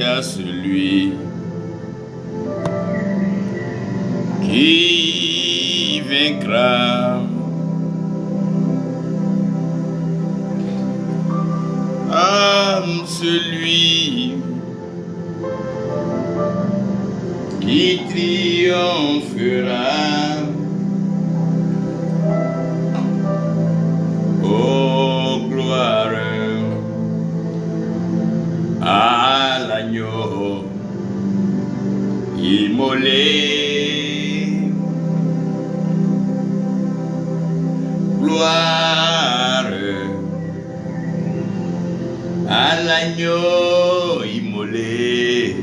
à celui qui vaincra. À celui qui triomphera. Oh, gloire à l'agneau immolé. Gloire à l'agneau immolé.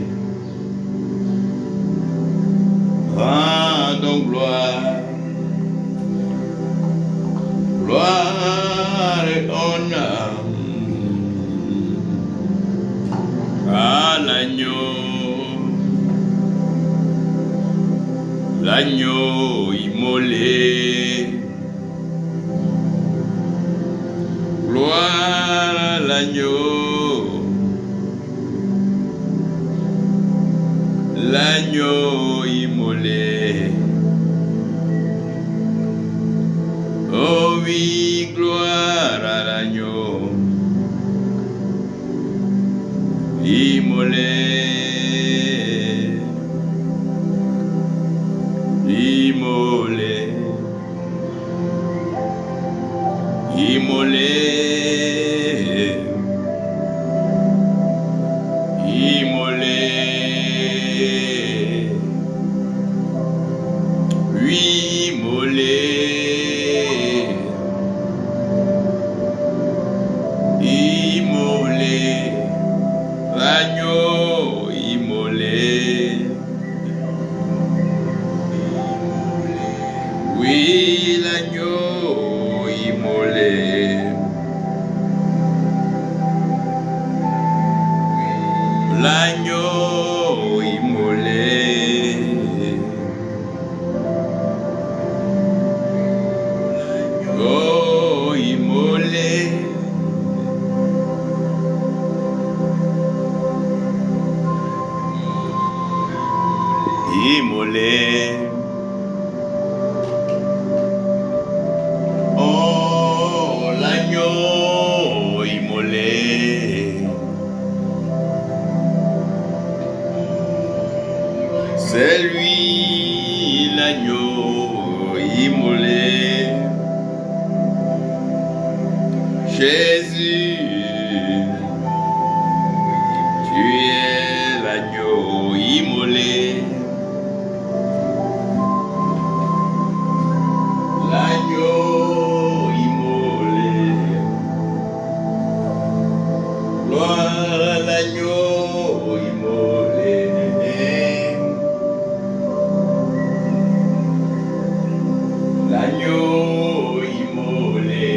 Rendons gloire, gloire et honneur à l'agneau immolé. Gloire à l'agneau immolé. Oh oui, gloire à l'agneau immolé. Immolé, immolé, immolé. Oui, immolé, immolé, l'agneau immolé. Oui, l'agneau immolé. L'agneau immolé. Oh, immolé. Immolé. L'agneau immolé. C'est lui l'agneau immolé. Jésus, tu es l'agneau immolé. L'agneau l'agneau immolé. L'agneau immolé.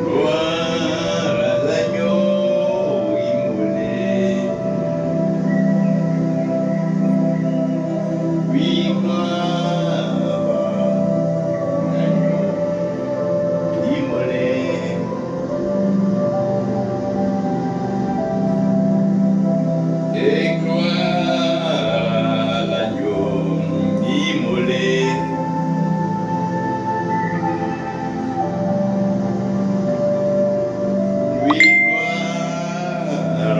Gloire à l'agneau immolé. Oui, gloire à l'agneau immolé. Et gloire à l'agneau immolé. Oui, gloire à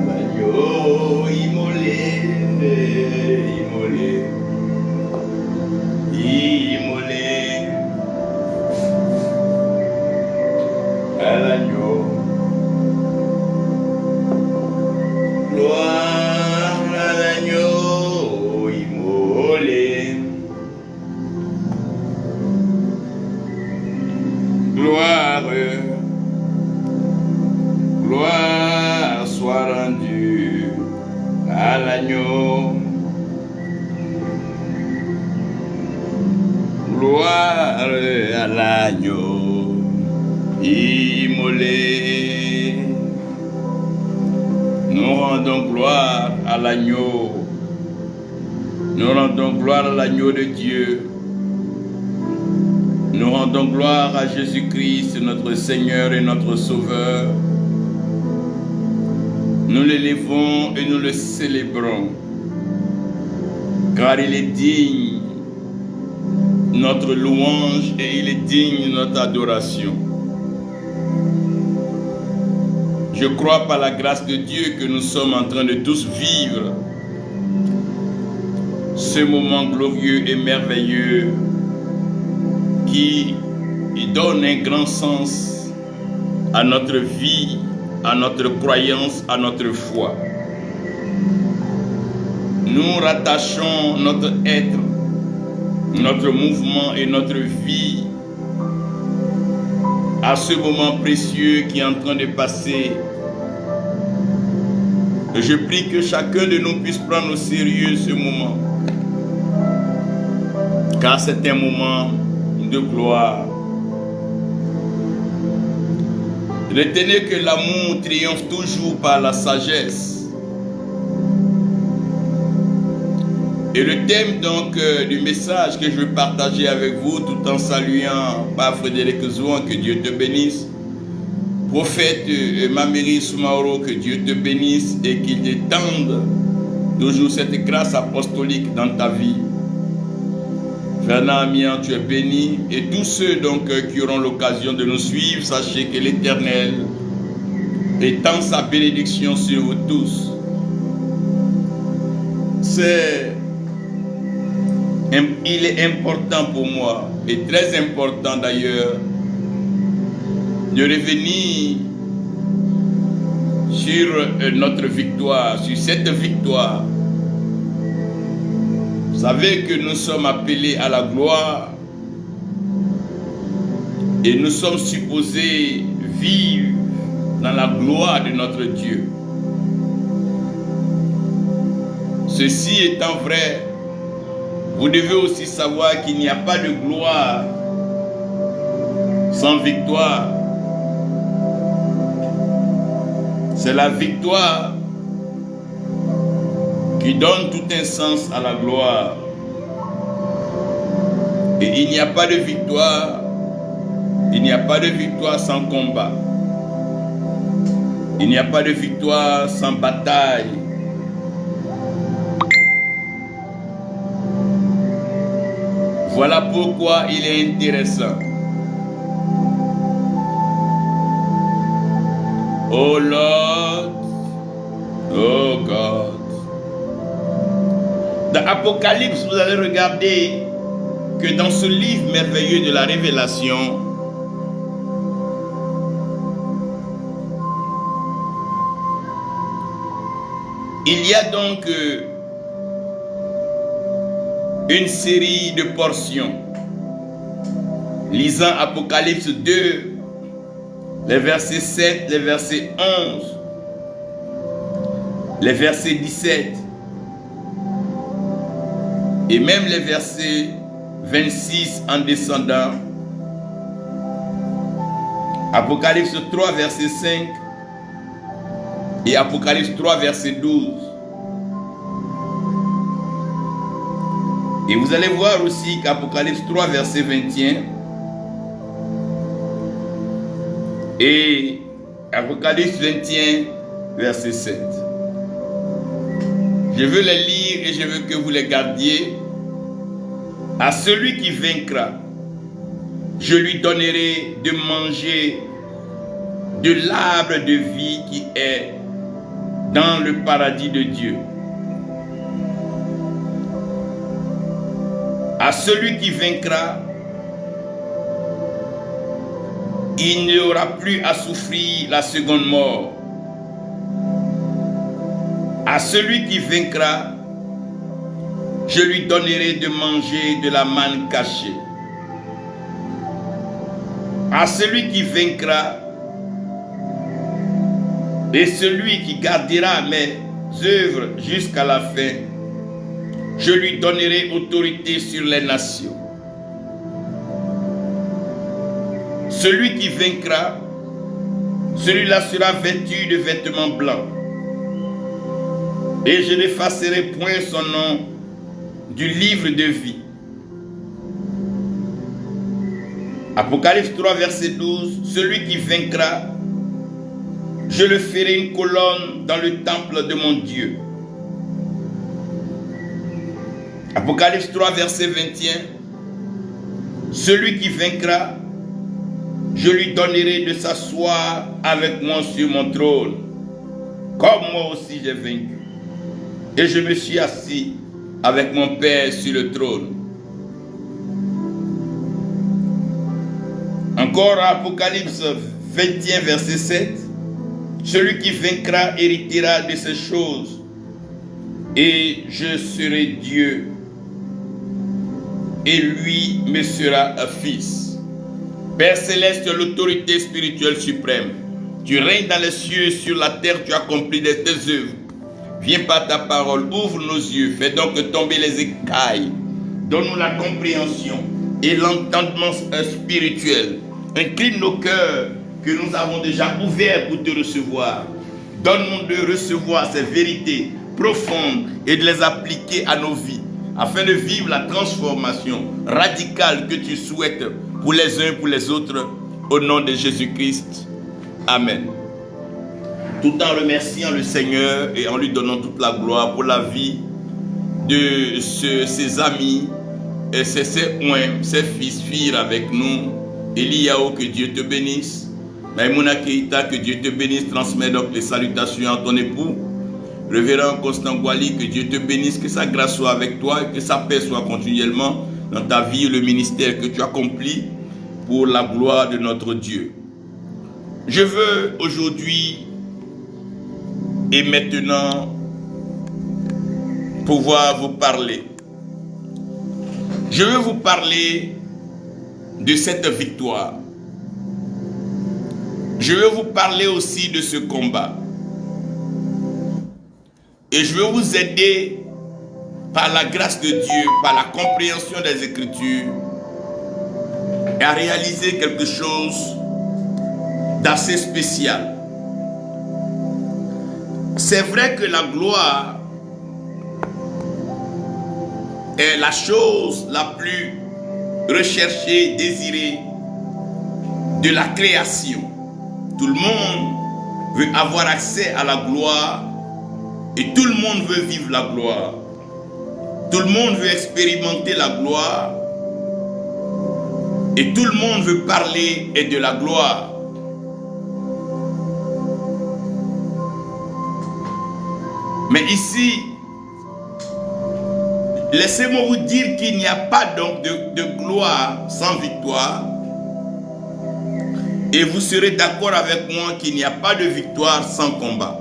l'agneau immolé. Immolé. Immolé. À l'agneau. Gloire à l'agneau immolé. Gloire, gloire soit rendue à l'agneau. Gloire à l'agneau immolé. Nous rendons gloire à l'agneau. Nous rendons gloire à l'agneau de Dieu. Nous rendons gloire à Jésus-Christ, notre Seigneur et notre Sauveur. Nous l'élevons et nous le célébrons, car il est digne notre louange et il est digne notre adoration. Je crois par la grâce de Dieu que nous sommes en train de tous vivre ce moment glorieux et merveilleux qui donne un grand sens à notre vie, à notre croyance, à notre foi. Nous rattachons notre être, notre mouvement et notre vie à ce moment précieux qui est en train de passer. Je prie que chacun de nous puisse prendre au sérieux ce moment, car c'est un moment de gloire. Retenez que l'amour triomphe toujours par la sagesse. Et le thème donc du message que je veux partager avec vous, tout en saluant par Frédéric Zouan, que Dieu te bénisse, prophète Mamiri Soumaoro, que Dieu te bénisse et qu'il t'étende toujours cette grâce apostolique dans ta vie. Fernand Amian, tu es béni, et tous ceux donc qui auront l'occasion de nous suivre, sachez que l'Éternel étend sa bénédiction sur vous tous. Il est important pour moi, et très important d'ailleurs, de revenir sur notre victoire, sur cette victoire. Vous savez que nous sommes appelés à la gloire et nous sommes supposés vivre dans la gloire de notre Dieu. Ceci étant vrai, vous devez aussi savoir qu'il n'y a pas de gloire sans victoire. C'est la victoire qui donne tout un sens à la gloire. Et il n'y a pas de victoire, sans combat. Il n'y a pas de victoire sans bataille. Voilà pourquoi il est intéressant. Oh Lord, oh God. Dans Apocalypse, vous allez regarder que dans ce livre merveilleux de la Révélation, il y a donc une série de portions. Lisant Apocalypse 2, les versets 7, les versets 11, les versets 17, et même les versets 26 en descendant. Apocalypse 3, verset 5 et Apocalypse 3, verset 12. Et vous allez voir aussi qu'Apocalypse 3, verset 21 et Apocalypse 21, verset 7. Je veux les lire et je veux que vous les gardiez. À celui qui vaincra, je lui donnerai de manger de l'arbre de vie qui est dans le paradis de Dieu. À celui qui vaincra, il n'y aura plus à souffrir la seconde mort. À celui qui vaincra, je lui donnerai de manger de la manne cachée. À celui qui vaincra, et celui qui gardera mes œuvres jusqu'à la fin, je lui donnerai autorité sur les nations. Celui qui vaincra, celui-là sera vêtu de vêtements blancs. Et je n'effacerai point son nom du livre de vie. Apocalypse 3, verset 12. Celui qui vaincra, Je le ferai une colonne dans le temple de mon Dieu. Apocalypse 3, verset 21. Celui qui vaincra, je lui donnerai de s'asseoir avec moi sur mon trône, comme moi aussi j'ai vaincu. Et je me suis assis avec mon Père sur le trône. Encore Apocalypse 21, verset 7. Celui qui vaincra héritera de ces choses, et je serai Dieu, et lui me sera un fils. Père céleste, l'autorité spirituelle suprême, tu règnes dans les cieux et sur la terre, tu accomplis tes œuvres. Viens par ta parole, ouvre nos yeux, fais donc tomber les écailles, donne-nous la compréhension et l'entendement spirituel. Incline nos cœurs que nous avons déjà ouverts pour te recevoir. Donne-nous de recevoir ces vérités profondes et de les appliquer à nos vies, afin de vivre la transformation radicale que tu souhaites pour les uns et pour les autres, au nom de Jésus-Christ. Amen. Tout en remerciant le Seigneur et en lui donnant toute la gloire pour la vie de ses amis, et ses fils, filles avec nous. Eliao, que Dieu te bénisse. Maïmouna Keïta, que Dieu te bénisse. Transmets donc les salutations à ton époux. Révérend Constant Gwali, que Dieu te bénisse, que sa grâce soit avec toi et que sa paix soit continuellement dans ta vie et le ministère que tu accomplis pour la gloire de notre Dieu. Je veux aujourd'hui et maintenant pouvoir vous parler. Je veux vous parler de cette victoire. Je veux vous parler aussi de ce combat. Et je veux vous aider par la grâce de Dieu, par la compréhension des Écritures, à réaliser quelque chose d'assez spécial. C'est vrai que la gloire est la chose la plus recherchée, désirée de la création. Tout le monde veut avoir accès à la gloire et tout le monde veut vivre la gloire. Tout le monde veut expérimenter la gloire et tout le monde veut parler de la gloire. Mais ici, laissez-moi vous dire qu'il n'y a pas donc de gloire sans victoire. Et vous serez d'accord avec moi qu'il n'y a pas de victoire sans combat.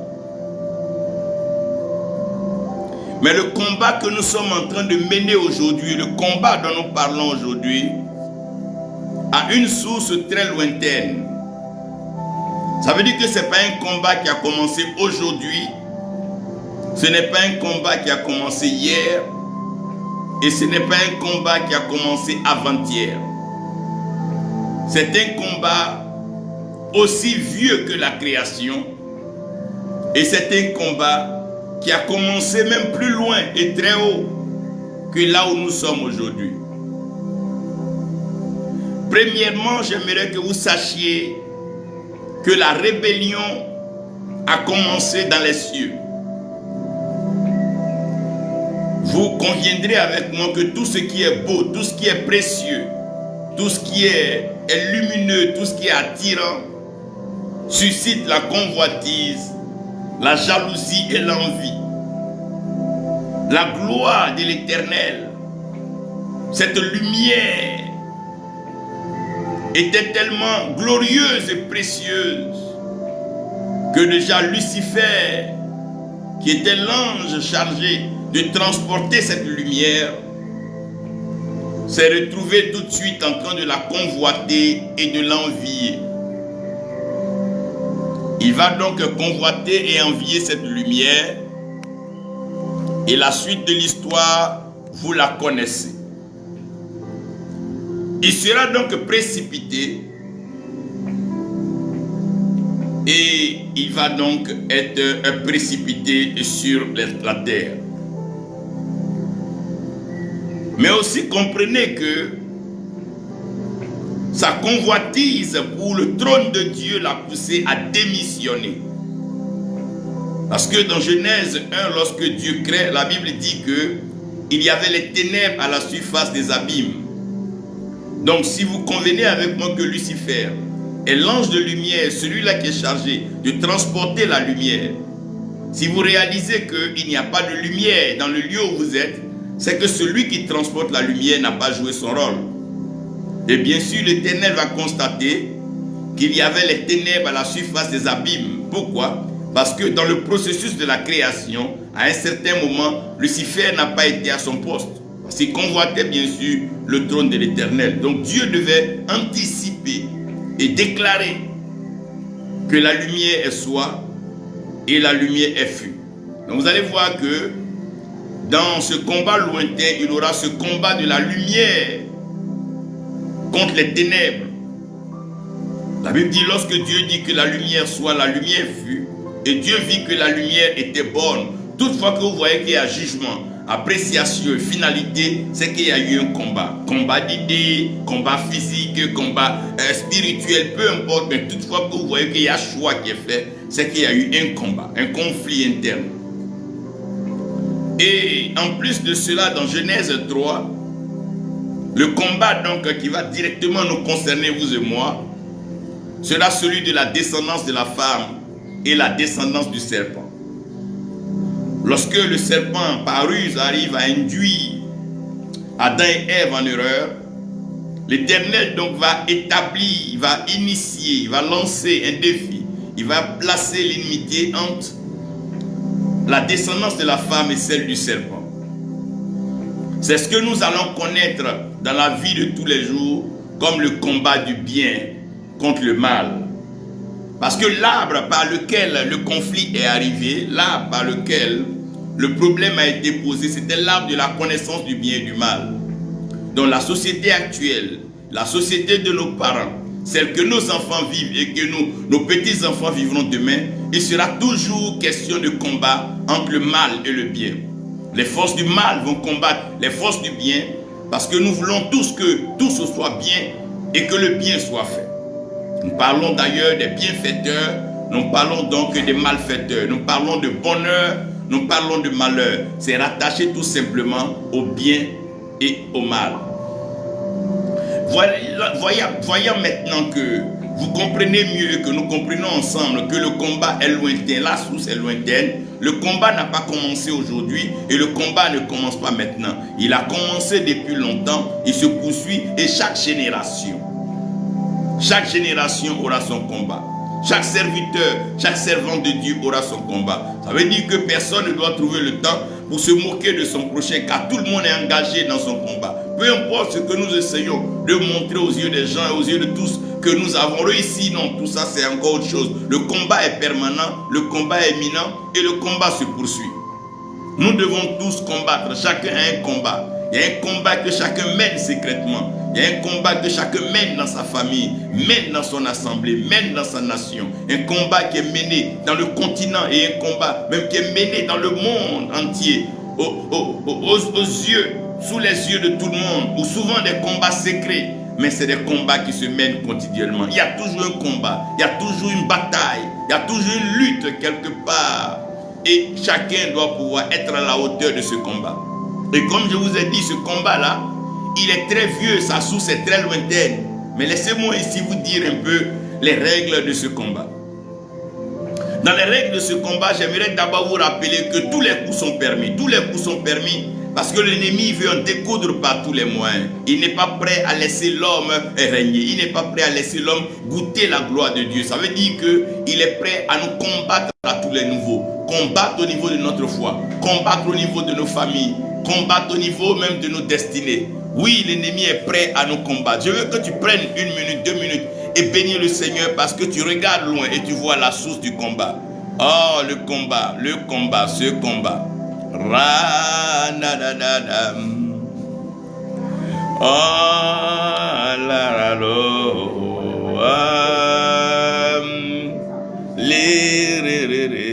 Mais le combat que nous sommes en train de mener aujourd'hui, le combat dont nous parlons aujourd'hui, a une source très lointaine. Ça veut dire que ce n'est pas un combat qui a commencé aujourd'hui. Ce n'est pas un combat qui a commencé hier. Et ce n'est pas un combat qui a commencé avant-hier. C'est un combat aussi vieux que la création. Et c'est un combat qui a commencé même plus loin et très haut que là où nous sommes aujourd'hui. Premièrement, j'aimerais que vous sachiez que la rébellion a commencé dans les cieux. Vous conviendrez avec moi que tout ce qui est beau, tout ce qui est précieux, tout ce qui est lumineux, tout ce qui est attirant, suscite la convoitise, la jalousie et l'envie. La gloire de l'Éternel, cette lumière, était tellement glorieuse et précieuse que déjà Lucifer, qui était l'ange chargé de transporter cette lumière, s'est retrouvé tout de suite en train de la convoiter et de l'envier. Il va donc convoiter et envier cette lumière, et la suite de l'histoire, vous la connaissez. Il sera donc précipité et il va donc être précipité sur la terre. Mais aussi comprenez que sa convoitise pour le trône de Dieu l'a poussé à démissionner. Parce que dans Genèse 1, lorsque Dieu crée, la Bible dit que il y avait les ténèbres à la surface des abîmes. Donc si vous convenez avec moi que Lucifer est l'ange de lumière, celui-là qui est chargé de transporter la lumière, si vous réalisez qu'il n'y a pas de lumière dans le lieu où vous êtes, c'est que celui qui transporte la lumière n'a pas joué son rôle. Et bien sûr, l'Éternel va constater qu'il y avait les ténèbres à la surface des abîmes. Pourquoi? Parce que dans le processus de la création, à un certain moment, Lucifer n'a pas été à son poste. Parce qu'il convoitait bien sûr le trône de l'Éternel. Donc Dieu devait anticiper et déclarer que la lumière est soit et la lumière est fut. Donc vous allez voir que dans ce combat lointain, il y aura ce combat de la lumière contre les ténèbres. La Bible dit, lorsque Dieu dit que la lumière soit, la lumière fut, et Dieu vit que la lumière était bonne. Toutefois que vous voyez qu'il y a jugement, appréciation et finalité, c'est qu'il y a eu un combat. Combat d'idées, combat physique, combat spirituel, peu importe, mais toutefois que vous voyez qu'il y a choix qui est fait, c'est qu'il y a eu un combat, un conflit interne. Et en plus de cela, dans Genèse 3, le combat donc qui va directement nous concerner, vous et moi, sera celui de la descendance de la femme et la descendance du serpent. Lorsque le serpent par ruse arrive à induire Adam et Ève en erreur, l'Éternel donc va établir, va initier, va lancer un défi. Il va placer l'inimitié entre la descendance de la femme et celle du serpent. C'est ce que nous allons connaître dans la vie de tous les jours comme le combat du bien contre le mal. Parce que l'arbre par lequel le conflit est arrivé, l'arbre par lequel le problème a été posé, c'était l'arbre de la connaissance du bien et du mal. Dans la société actuelle, la société de nos parents, celle que nos enfants vivent et que nos petits-enfants vivront demain, il sera toujours question de combat entre le mal et le bien. Les forces du mal vont combattre les forces du bien parce que nous voulons tous que tout ce soit bien et que le bien soit fait. Nous parlons d'ailleurs des bienfaiteurs, nous parlons donc des malfaiteurs, nous parlons de bonheur, nous parlons de malheur. C'est rattaché tout simplement au bien et au mal. Voyons maintenant que vous comprenez mieux et que nous comprenons ensemble que le combat est lointain, la source est lointaine. Le combat n'a pas commencé aujourd'hui et le combat ne commence pas maintenant. Il a commencé depuis longtemps, il se poursuit et chaque génération aura son combat. Chaque serviteur, chaque servant de Dieu aura son combat. Ça veut dire que personne ne doit trouver le temps pour se moquer de son prochain, car tout le monde est engagé dans son combat. Peu importe ce que nous essayons de montrer aux yeux des gens et aux yeux de tous que nous avons réussi, non, tout ça c'est encore autre chose. Le combat est permanent, le combat est imminent et le combat se poursuit. Nous devons tous combattre, chacun a un combat. Il y a un combat que chacun mène secrètement. Il y a un combat que chacun mène dans sa famille, mène dans son assemblée, mène dans sa nation. Un combat qui est mené dans le continent et un combat même qui est mené dans le monde entier, aux yeux, sous les yeux de tout le monde, ou souvent des combats secrets, mais c'est des combats qui se mènent quotidiennement. Il y a toujours un combat, il y a toujours une bataille, il y a toujours une lutte quelque part. Et chacun doit pouvoir être à la hauteur de ce combat. Et comme je vous ai dit, ce combat-là, il est très vieux, sa source est très lointaine. Mais laissez-moi ici vous dire un peu les règles de ce combat. Dans les règles de ce combat, j'aimerais d'abord vous rappeler que tous les coups sont permis. Tous les coups sont permis parce que l'ennemi veut en découdre par tous les moyens. Il n'est pas prêt à laisser l'homme régner. Il n'est pas prêt à laisser l'homme goûter la gloire de Dieu. Ça veut dire qu'il est prêt à nous combattre à tous les niveaux. Combattre au niveau de notre foi. Combattre au niveau de nos familles. Combattre au niveau même de nos destinées. Oui, l'ennemi est prêt à nous combattre. Je veux que tu prennes 1 minute, 2 minutes et bénis le Seigneur parce que tu regardes loin et tu vois la source du combat. Oh, le combat, ce combat. Ra-na-na-na-na. Oh, la-la-lo. Li-ri-ri-ri.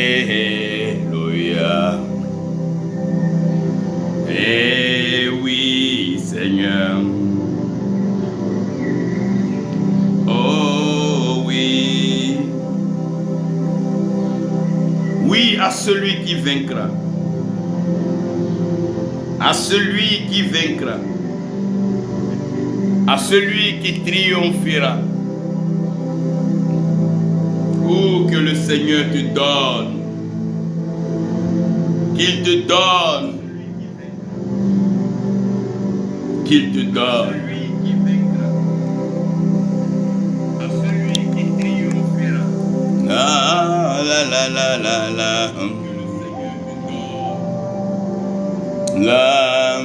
Alléluia. Eh oui, Seigneur. Oh oui. Oui à celui qui vaincra. À celui qui vaincra. À celui qui triomphera. Oh, que le Seigneur te donne. Qu'il te donne. Qu'il te donne. À celui qui triomphera. La la la la la la. La.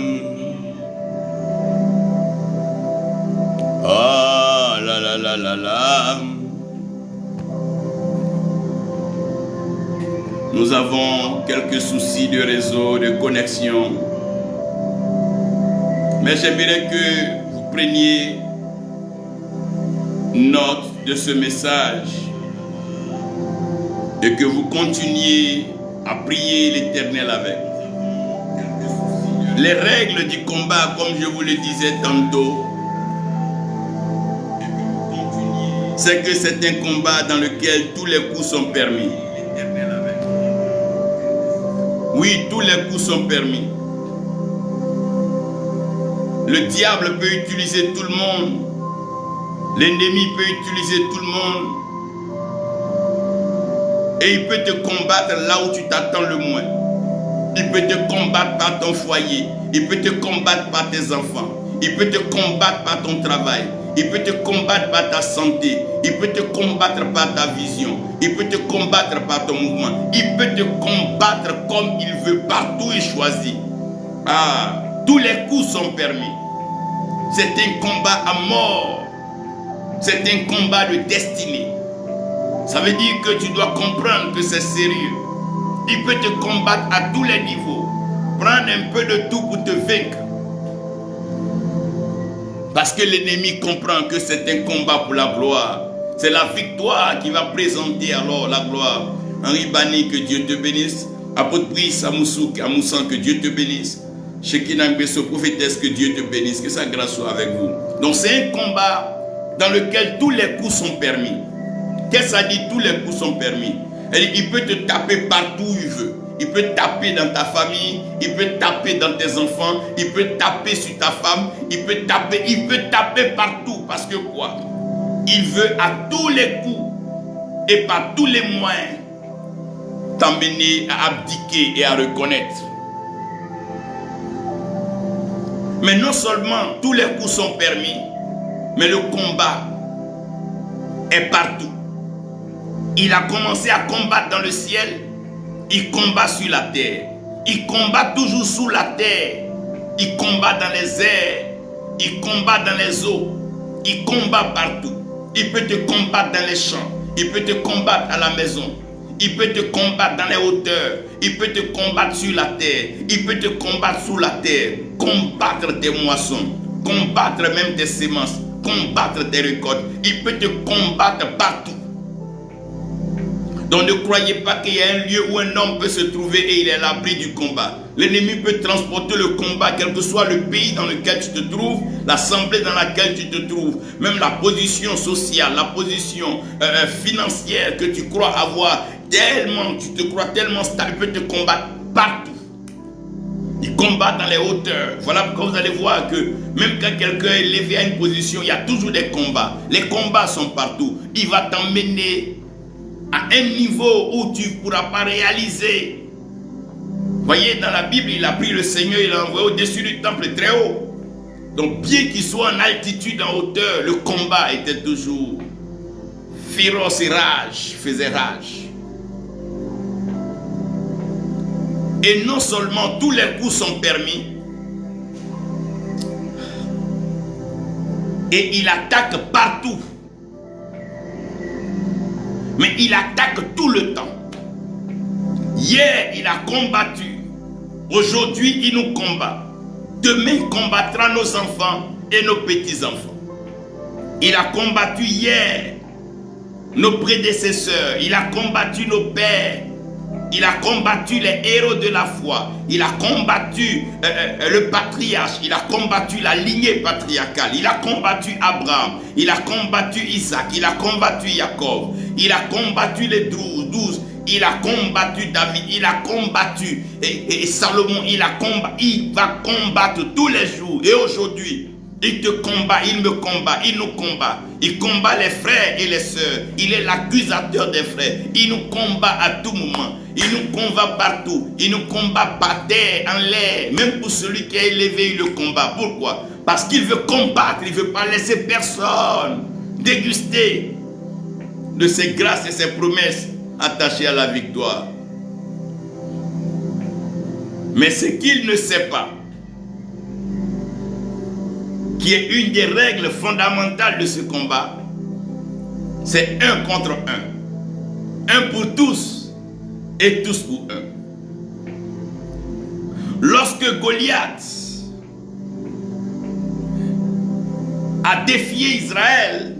Oh la la la la la. Nous avons quelques soucis de réseau, de connexion. Mais j'aimerais que vous preniez note de ce message et que vous continuiez à prier l'Éternel avec. Les règles du combat, comme je vous le disais tantôt, c'est que c'est un combat dans lequel tous les coups sont permis. Oui, tous les coups sont permis. Le diable peut utiliser tout le monde. L'ennemi peut utiliser tout le monde. Et il peut te combattre là où tu t'attends le moins. Il peut te combattre par ton foyer. Il peut te combattre par tes enfants. Il peut te combattre par ton travail. Il peut te combattre par ta santé. Il peut te combattre par ta vision. Il peut te combattre par ton mouvement. Il peut te combattre comme il veut, partout il choisit. Ah, tous les coups sont permis. C'est un combat à mort. C'est un combat de destinée. Ça veut dire que tu dois comprendre que c'est sérieux. Il peut te combattre à tous les niveaux. Prendre un peu de tout pour te vaincre. Parce que l'ennemi comprend que c'est un combat pour la gloire. C'est la victoire qui va présenter alors la gloire. Henri Bani, que Dieu te bénisse. Apôtre Brice Amoussan, que Dieu te bénisse. Shekinah Besso, prophétesse, que Dieu te bénisse. Que sa grâce soit avec vous. Donc c'est un combat dans lequel tous les coups sont permis. Qu'est-ce que ça dit? Tous les coups sont permis. Il peut te taper partout où il veut. Il peut taper dans ta famille, il peut taper dans tes enfants, il peut taper sur ta femme, il peut taper partout. Parce que quoi? Il veut à tous les coups et par tous les moyens t'emmener à abdiquer et à reconnaître. Mais non seulement tous les coups sont permis, mais le combat est partout. Il a commencé à combattre dans le ciel. Il combat sur la terre. Il combat toujours sous la terre. Il combat dans les airs. Il combat dans les eaux. Il combat partout. Il peut te combattre dans les champs. Il peut te combattre à la maison. Il peut te combattre dans les hauteurs. Il peut te combattre sur la terre. Il peut te combattre sous la terre. Combattre tes moissons. Combattre même tes semences. Combattre tes récoltes. Il peut te combattre partout. Donc ne croyez pas qu'il y a un lieu où un homme peut se trouver et il est à l'abri du combat. L'ennemi peut transporter le combat, quel que soit le pays dans lequel tu te trouves, l'assemblée dans laquelle tu te trouves, même la position sociale, la position financière que tu crois avoir tellement, tu te crois tellement stable, il peut te combattre partout. Il combat dans les hauteurs. Voilà pourquoi vous allez voir que même quand quelqu'un est élevé à une position, il y a toujours des combats. Les combats sont partout. Il va t'emmener à un niveau où tu ne pourras pas réaliser. Voyez, dans la Bible, il a pris le Seigneur, il l'a envoyé au-dessus du temple très haut. Donc, bien qu'il soit en altitude, en hauteur, le combat était toujours féroce et rage, faisait rage. Et non seulement tous les coups sont permis, et il attaque partout. Mais il attaque tout le temps. Hier, il a combattu. Aujourd'hui, il nous combat. Demain, il combattra nos enfants et nos petits-enfants. Il a combattu hier nos prédécesseurs. Il a combattu nos pères. Il a combattu les héros de la foi. Il a combattu le patriarche. Il a combattu la lignée patriarcale. Il a combattu Abraham. Il a combattu Isaac. Il a combattu Jacob. Il a combattu les 12. Il a combattu David. Il a combattu et Salomon. Il va combattre tous les jours. Et aujourd'hui, il te combat, il me combat, il nous combat. Il combat les frères et les sœurs. Il est l'accusateur des frères. Il nous combat à tout moment. Il nous combat partout. Il nous combat par terre, en l'air. Même pour celui qui est élevé, il le combat. Pourquoi? Parce qu'il veut combattre. Il ne veut pas laisser personne déguster de ses grâces et ses promesses attachées à la victoire. Mais ce qu'il ne sait pas, qui est une des règles fondamentales de ce combat, c'est 1 contre 1. 1 pour tous et tous pour 1. Lorsque Goliath a défié Israël,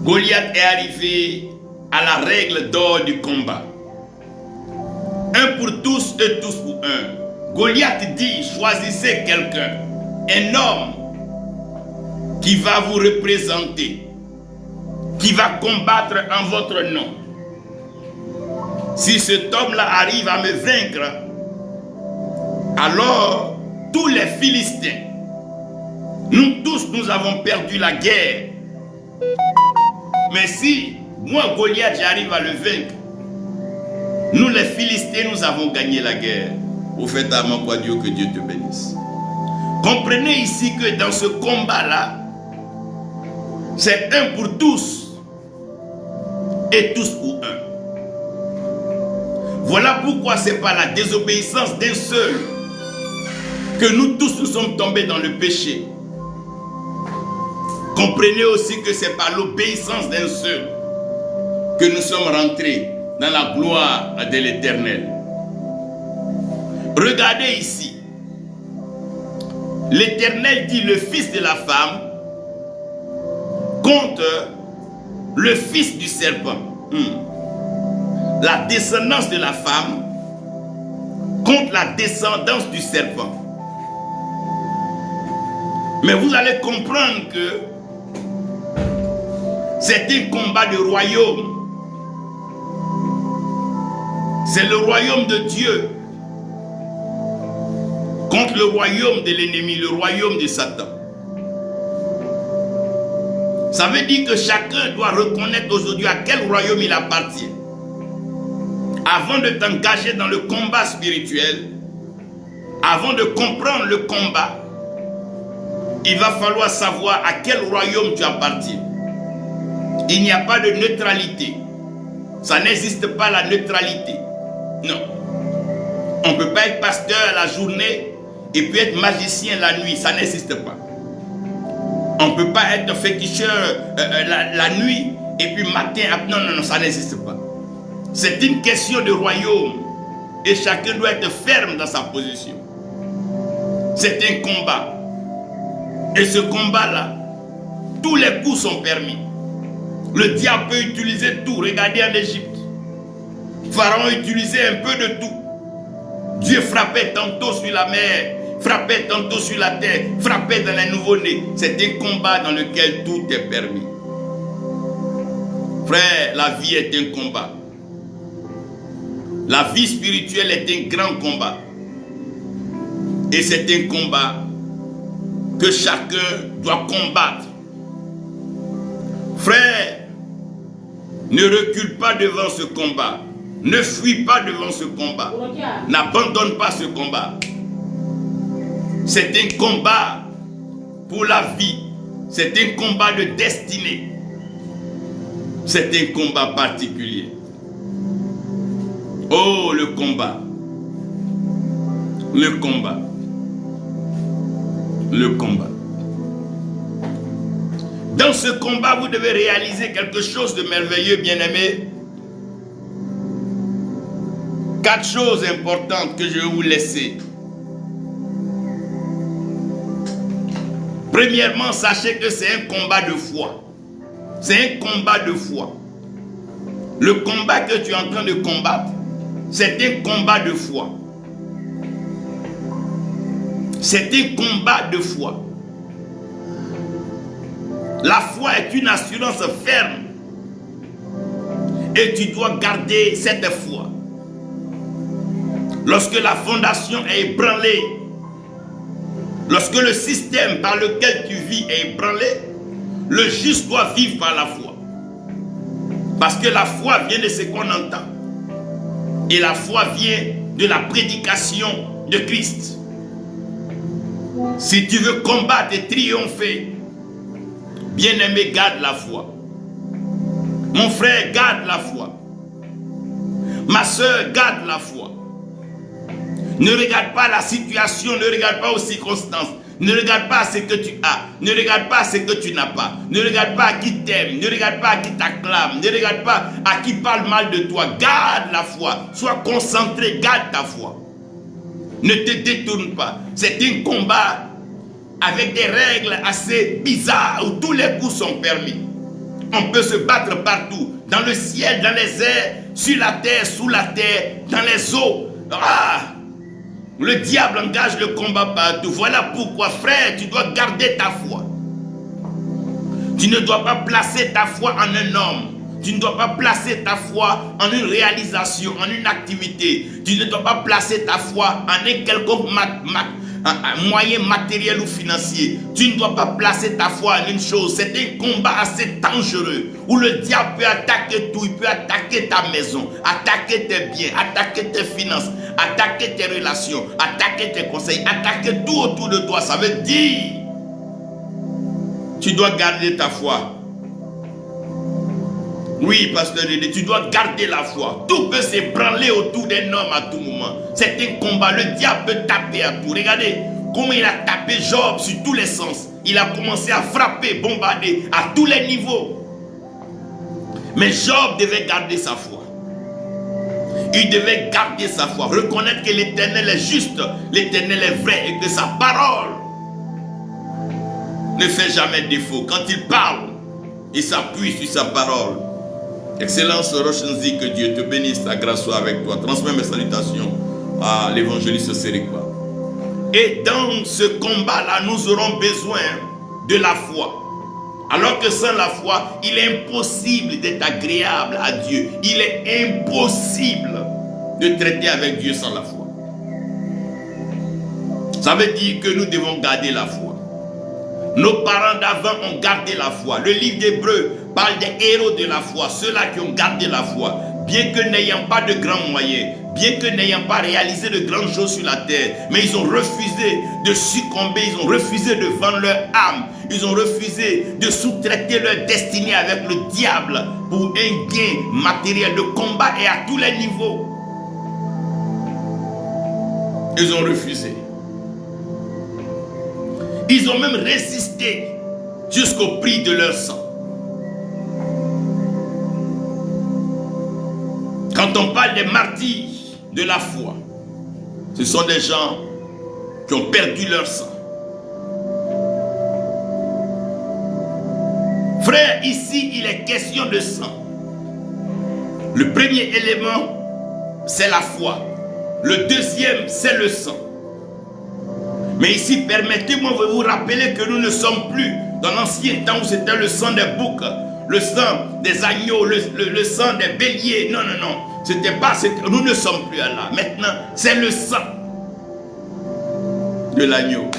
Goliath est arrivé à la règle d'or du combat. 1 pour tous et tous pour 1. Goliath dit, choisissez quelqu'un, un homme qui va vous représenter, qui va combattre en votre nom. Si cet homme-là arrive à me vaincre, alors tous les Philistins, nous tous, nous avons perdu la guerre. Mais si moi, Goliath, j'arrive à le vaincre, nous les Philistins, nous avons gagné la guerre. Au fait, à mon Dieu, que Dieu te bénisse. Comprenez ici que dans ce combat-là, c'est 1 pour tous et tous pour 1. Voilà pourquoi ce n'est pas la désobéissance d'un seul que nous tous nous sommes tombés dans le péché. Comprenez aussi que ce n'est pas l'obéissance d'un seul que nous sommes rentrés dans la gloire de l'Éternel. Regardez ici. L'Éternel dit le fils de la femme contre le fils du serpent. La descendance de la femme contre la descendance du serpent. Mais vous allez comprendre que c'est un combat de royaume. C'est le royaume de Dieu contre le royaume de l'ennemi, le royaume de Satan. Ça veut dire que chacun doit reconnaître aujourd'hui à quel royaume il appartient. Avant de t'engager dans le combat spirituel, avant de comprendre le combat, il va falloir savoir à quel royaume tu appartiens. Il n'y a pas de neutralité. Ça n'existe pas la neutralité. Non. On ne peut pas être pasteur la journée et puis être magicien la nuit. Ça n'existe pas. On ne peut pas être féticheur la nuit et puis matin. Non, non, non, ça n'existe pas. C'est une question de royaume. Et chacun doit être ferme dans sa position. C'est un combat. Et ce combat-là, tous les coups sont permis. Le diable peut utiliser tout. Regardez en Égypte. Pharaon utilisait un peu de tout. Dieu frappait tantôt sur la mer, frappait tantôt sur la terre, frappait dans les nouveau-nés. C'est un combat dans lequel tout est permis. Frère, la vie est un combat. La vie spirituelle est un grand combat. Et c'est un combat que chacun doit combattre. Frère, ne recule pas devant ce combat. Ne fuis pas devant ce combat. N'abandonne pas ce combat. C'est un combat pour la vie. C'est un combat de destinée. C'est un combat particulier. Oh, le combat. Le combat. Le combat. Dans ce combat, vous devez réaliser quelque chose de merveilleux, bien-aimés. 4 choses importantes que je vais vous laisser. Premièrement, sachez que c'est un combat de foi. C'est un combat de foi. Le combat que tu es en train de combattre, c'est un combat de foi. C'est un combat de foi. La foi est une assurance ferme. Et tu dois garder cette foi. Lorsque la fondation est ébranlée, lorsque le système par lequel tu vis est ébranlé, le juste doit vivre par la foi. Parce que la foi vient de ce qu'on entend. Et la foi vient de la prédication de Christ. Si tu veux combattre et triompher, bien-aimé, garde la foi. Mon frère, garde la foi. Ma soeur, garde la foi. Ne regarde pas la situation, ne regarde pas aux circonstances. Ne regarde pas ce que tu as. Ne regarde pas ce que tu n'as pas. Ne regarde pas à qui t'aime. Ne regarde pas à qui t'acclame. Ne regarde pas à qui parle mal de toi. Garde la foi. Sois concentré. Garde ta foi. Ne te détourne pas. C'est un combat avec des règles assez bizarres où tous les coups sont permis. On peut se battre partout. Dans le ciel, dans les airs, sur la terre, sous la terre, dans les eaux. Le diable engage le combat partout. Voilà pourquoi, frère, tu dois garder ta foi. Tu ne dois pas placer ta foi en un homme. Tu ne dois pas placer ta foi en une réalisation, en une activité. Tu ne dois pas placer ta foi en un quelconque moyen matériel ou financier. Tu ne dois pas placer ta foi en une chose. C'est un combat assez dangereux où le diable peut attaquer tout. Il peut attaquer ta maison, attaquer tes biens, attaquer tes finances, attaquer tes relations, attaquer tes conseils, attaquer tout autour de toi. Ça veut dire tu dois garder ta foi. Oui, pasteur Dédé, tu dois garder la foi. Tout peut s'ébranler autour d'un homme à tout moment. C'est un combat. Le diable peut taper à tout. Regardez comment il a tapé Job sur tous les sens. Il a commencé à frapper, bombarder à tous les niveaux. Mais Job devait garder sa foi. Il devait garder sa foi. Reconnaître que l'Éternel est juste, l'Éternel est vrai et que sa parole ne fait jamais défaut. Quand il parle, il s'appuie sur sa parole. Excellence Rochenzi, que Dieu te bénisse, ta grâce soit avec toi. Transmets mes salutations à l'évangéliste Sérikwa. Et dans ce combat-là, nous aurons besoin de la foi. Alors que sans la foi, il est impossible d'être agréable à Dieu. Il est impossible de traiter avec Dieu sans la foi. Ça veut dire que nous devons garder la foi. Nos parents d'avant ont gardé la foi. Le livre d'Hébreux parle des héros de la foi, ceux-là qui ont gardé la foi, bien que n'ayant pas de grands moyens, bien que n'ayant pas réalisé de grandes choses sur la terre, mais ils ont refusé de succomber, ils ont refusé de vendre leur âme, ils ont refusé de sous-traiter leur destinée avec le diable pour un gain matériel. Le combat est à tous les niveaux. Ils ont refusé. Ils ont même résisté jusqu'au prix de leur sang. Quand on parle des martyrs de la foi, ce sont des gens qui ont perdu leur sang. Frère, ici, il est question de sang. Le premier élément, c'est la foi. Le deuxième, c'est le sang. Mais ici, permettez-moi de vous rappeler que nous ne sommes plus dans l'ancien temps où c'était le sang des boucs, le sang des agneaux, le sang des béliers. Non, non, non. C'était pas, nous ne sommes plus là. Maintenant, c'est le sang de l'agneau.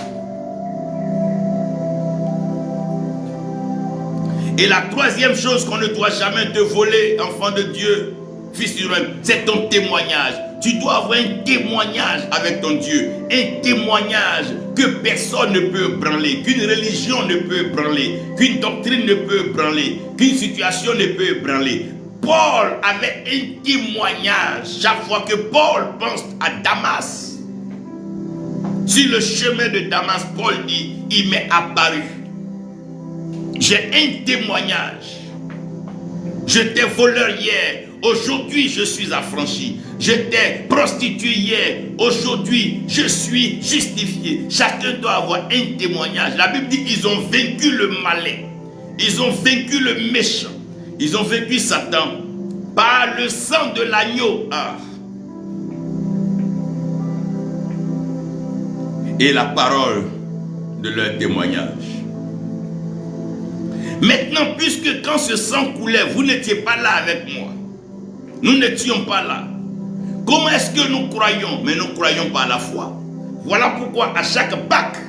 Et la troisième chose qu'on ne doit jamais te voler, enfant de Dieu, fils d'Israël, c'est ton témoignage. Tu dois avoir un témoignage avec ton Dieu. Un témoignage que personne ne peut ébranler, qu'une religion ne peut ébranler, qu'une doctrine ne peut ébranler, qu'une situation ne peut ébranler. Paul avait un témoignage. Chaque fois que Paul pense à Damas, sur le chemin de Damas, Paul dit, il m'est apparu. J'ai un témoignage. J'étais voleur hier. Aujourd'hui, je suis affranchi. J'étais prostitué hier. Aujourd'hui, je suis justifié. Chacun doit avoir un témoignage. La Bible dit qu'ils ont vaincu le malin. Ils ont vaincu le méchant. Ils ont vaincu Satan par le sang de l'agneau. Et la parole de leur témoignage. Maintenant, puisque quand ce sang coulait, vous n'étiez pas là avec moi. Nous n'étions pas là. Comment est-ce que nous croyons? Mais nous croyons par la foi. Voilà pourquoi à chaque Pâques,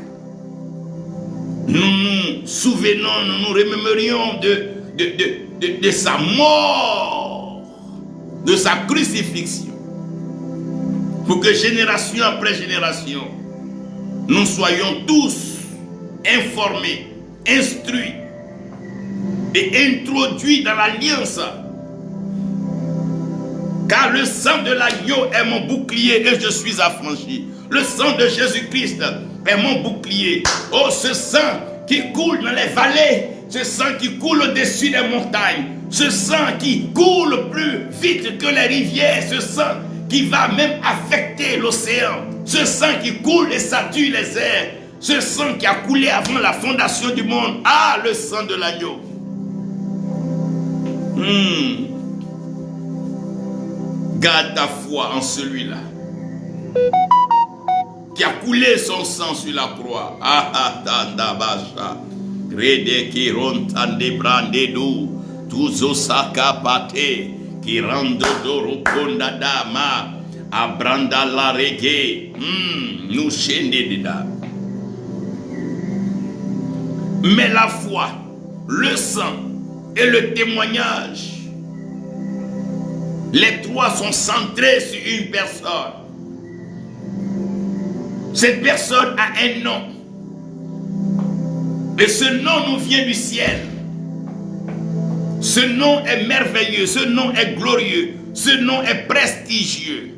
nous nous souvenons, nous nous remémorions de sa mort, de sa crucifixion. Pour que génération après génération, nous soyons tous informés, instruits et introduits dans l'alliance. Car le sang de l'agneau est mon bouclier et je suis affranchi. Le sang de Jésus-Christ est mon bouclier. Oh, ce sang qui coule dans les vallées, ce sang qui coule au-dessus des montagnes, ce sang qui coule plus vite que les rivières, ce sang qui va même affecter l'océan, ce sang qui coule et sature les airs, ce sang qui a coulé avant la fondation du monde. Ah, le sang de l'agneau. Garde ta foi en celui-là qui a coulé son sang sur la croix. Grede qui rontande brandedou, tuzo saka pate, qui rando doro ponda dama, abranda la reggae, nous chende deda. Mais la foi, le sang et le témoignage, les trois sont centrés sur une personne. Cette personne a un nom. Et ce nom nous vient du ciel. Ce nom est merveilleux, ce nom est glorieux, ce nom est prestigieux.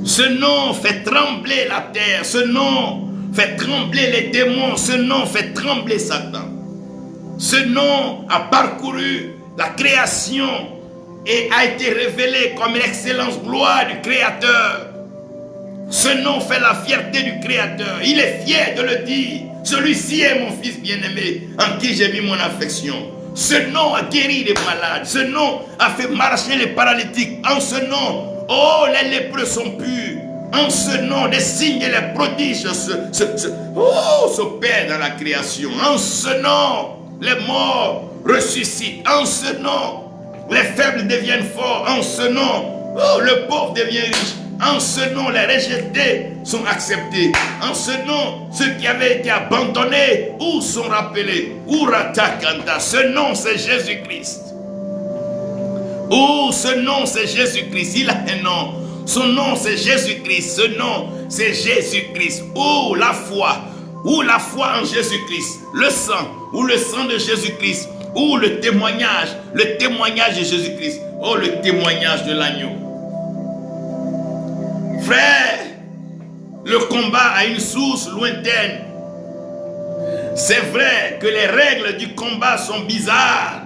Ce nom fait trembler la terre, ce nom fait trembler les démons, ce nom fait trembler Satan. Ce nom a parcouru la création et a été révélé comme une excellence gloire du Créateur. Ce nom fait la fierté du Créateur. Il est fier de le dire. Celui-ci est mon fils bien-aimé en qui j'ai mis mon affection. Ce nom a guéri les malades. Ce nom a fait marcher les paralytiques. En ce nom, oh, les lépreux sont purs. En ce nom, les signes et les prodiges s'opèrent dans la création. En ce nom, les morts ressuscitent. En ce nom, les faibles deviennent forts. En ce nom, oh, le pauvre devient riche. En ce nom, les rejetés sont acceptés. En ce nom, ceux qui avaient été abandonnés ou sont rappelés. Uratakanta. Ce nom, c'est Jésus-Christ. Oh, ce nom, c'est Jésus-Christ. Il a un nom. Son nom, c'est Jésus-Christ. Ce nom, c'est Jésus-Christ. Oh, la foi. Ou la foi en Jésus-Christ. Le sang. Ou le sang de Jésus-Christ. Ou le témoignage. Le témoignage de Jésus-Christ. Oh, le témoignage de l'agneau. Frère, le combat a une source lointaine. C'est vrai que les règles du combat sont bizarres,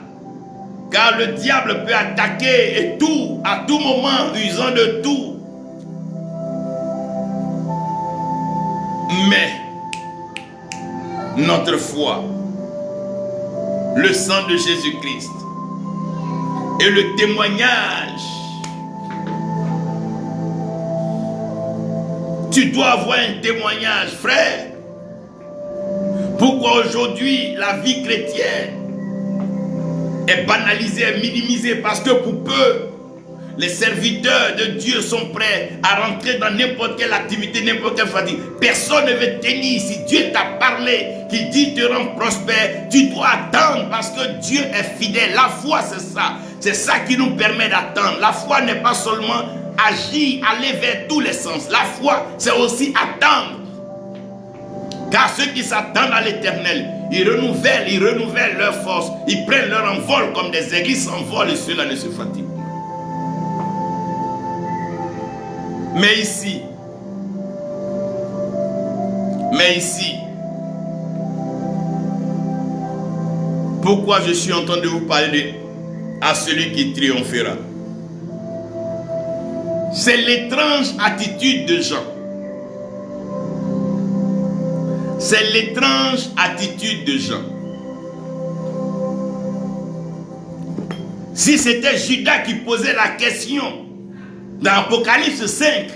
car le diable peut attaquer et tout, à tout moment, usant de tout. Mais notre foi, le sang de Jésus-Christ et le témoignage. Tu dois avoir un témoignage, frère. Pourquoi aujourd'hui la vie chrétienne est banalisée, est minimisée? Parce que pour peu, les serviteurs de Dieu sont prêts à rentrer dans n'importe quelle activité, n'importe quelle fatigue. Personne ne veut tenir. Si Dieu t'a parlé, qui dit te rend prospère, tu dois attendre parce que Dieu est fidèle. La foi, c'est ça. C'est ça qui nous permet d'attendre. La foi n'est pas seulement agir, aller vers tous les sens. La foi, c'est aussi attendre. Car ceux qui s'attendent à l'éternel, ils renouvellent leur force. Ils prennent leur envol comme des aigles, ils s'envolent et ceux-là ne se fatiguent. Mais ici, pourquoi je suis en train de vous parler à celui qui triomphera? C'est l'étrange attitude de Jean. C'est l'étrange attitude de Jean. Si c'était Judas qui posait la question dans Apocalypse 5,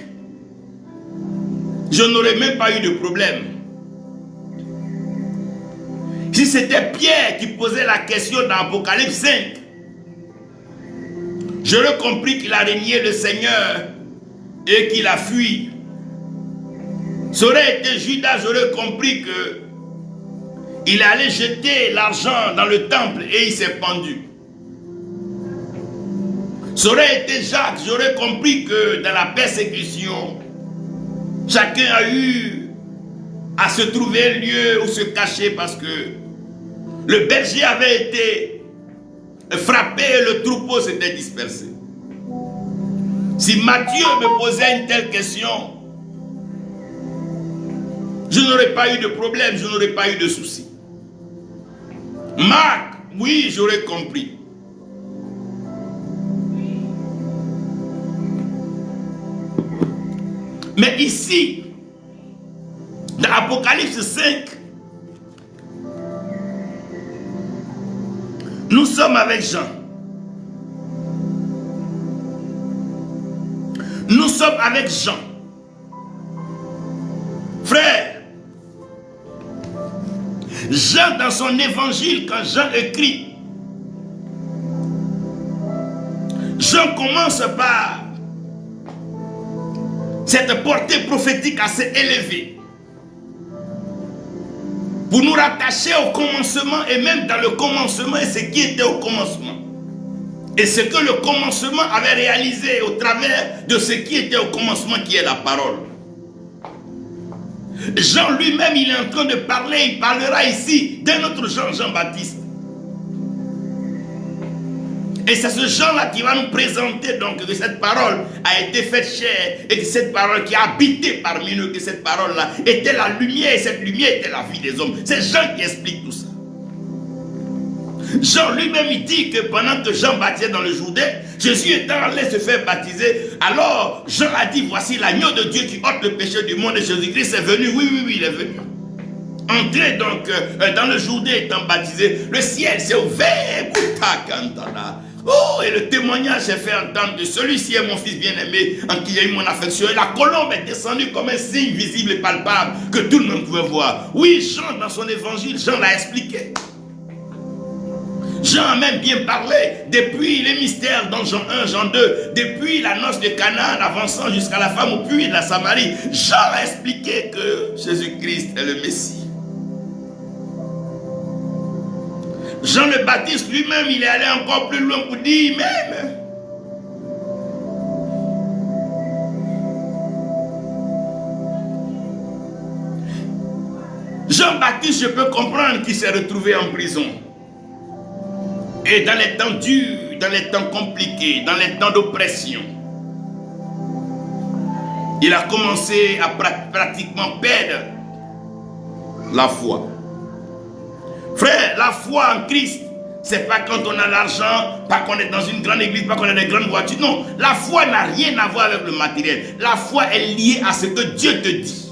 je n'aurais même pas eu de problème. Si c'était Pierre qui posait la question dans Apocalypse 5, j'aurais compris qu'il a renié le Seigneur et qu'il a fui. Ça aurait été Judas, j'aurais compris que il allait jeter l'argent dans le temple et il s'est pendu. Ça aurait été Jacques, j'aurais compris que dans la persécution, chacun a eu à se trouver un lieu où se cacher parce que le berger avait été frappé et le troupeau s'était dispersé. Si Matthieu me posait une telle question, je n'aurais pas eu de problème, je n'aurais pas eu de souci. Marc, oui, j'aurais compris. Mais ici, dans Apocalypse 5, nous sommes avec Jean. Nous sommes avec Jean. Frère, Jean dans son évangile, quand Jean écrit, Jean commence par cette portée prophétique assez élevée pour nous rattacher au commencement et même dans le commencement et ce qui était au commencement et ce que le commencement avait réalisé au travers de ce qui était au commencement qui est la parole. Jean lui-même, il est en train de parler, il parlera ici d'un autre Jean, Jean-Baptiste. Et c'est ce Jean-là qui va nous présenter donc que cette parole a été faite chair et que cette parole qui a habité parmi nous, que cette parole-là était la lumière et cette lumière était la vie des hommes. C'est Jean qui explique tout ça. Jean lui-même il dit que pendant que Jean baptisait dans le Jourdain, Jésus étant allé se faire baptiser, alors Jean a dit voici l'agneau de Dieu qui ôte le péché du monde et Jésus-Christ est venu, oui, il est venu. Entré donc dans le Jourdain étant baptisé, le ciel s'est ouvert. Oh, et le témoignage s'est fait entendre de celui-ci est mon fils bien-aimé en qui j'ai eu mon affection. Et la colombe est descendue comme un signe visible et palpable que tout le monde pouvait voir. Oui, Jean dans son évangile, Jean l'a expliqué. Jean a même bien parlé depuis les mystères dans Jean 1, Jean 2, depuis la noce de Cana, avançant jusqu'à la femme au puits de la Samarie. Jean a expliqué que Jésus-Christ est le Messie. Jean le Baptiste lui-même, il est allé encore plus loin pour dire même. Jean-Baptiste, je peux comprendre qu'il s'est retrouvé en prison. Et dans les temps durs, dans les temps compliqués, dans les temps d'oppression, il a commencé à pratiquement perdre la foi. Frère, la foi en Christ, c'est pas quand on a l'argent, pas qu'on est dans une grande église, pas qu'on a des grandes voitures. Non, la foi n'a rien à voir avec le matériel. La foi est liée à ce que Dieu te dit.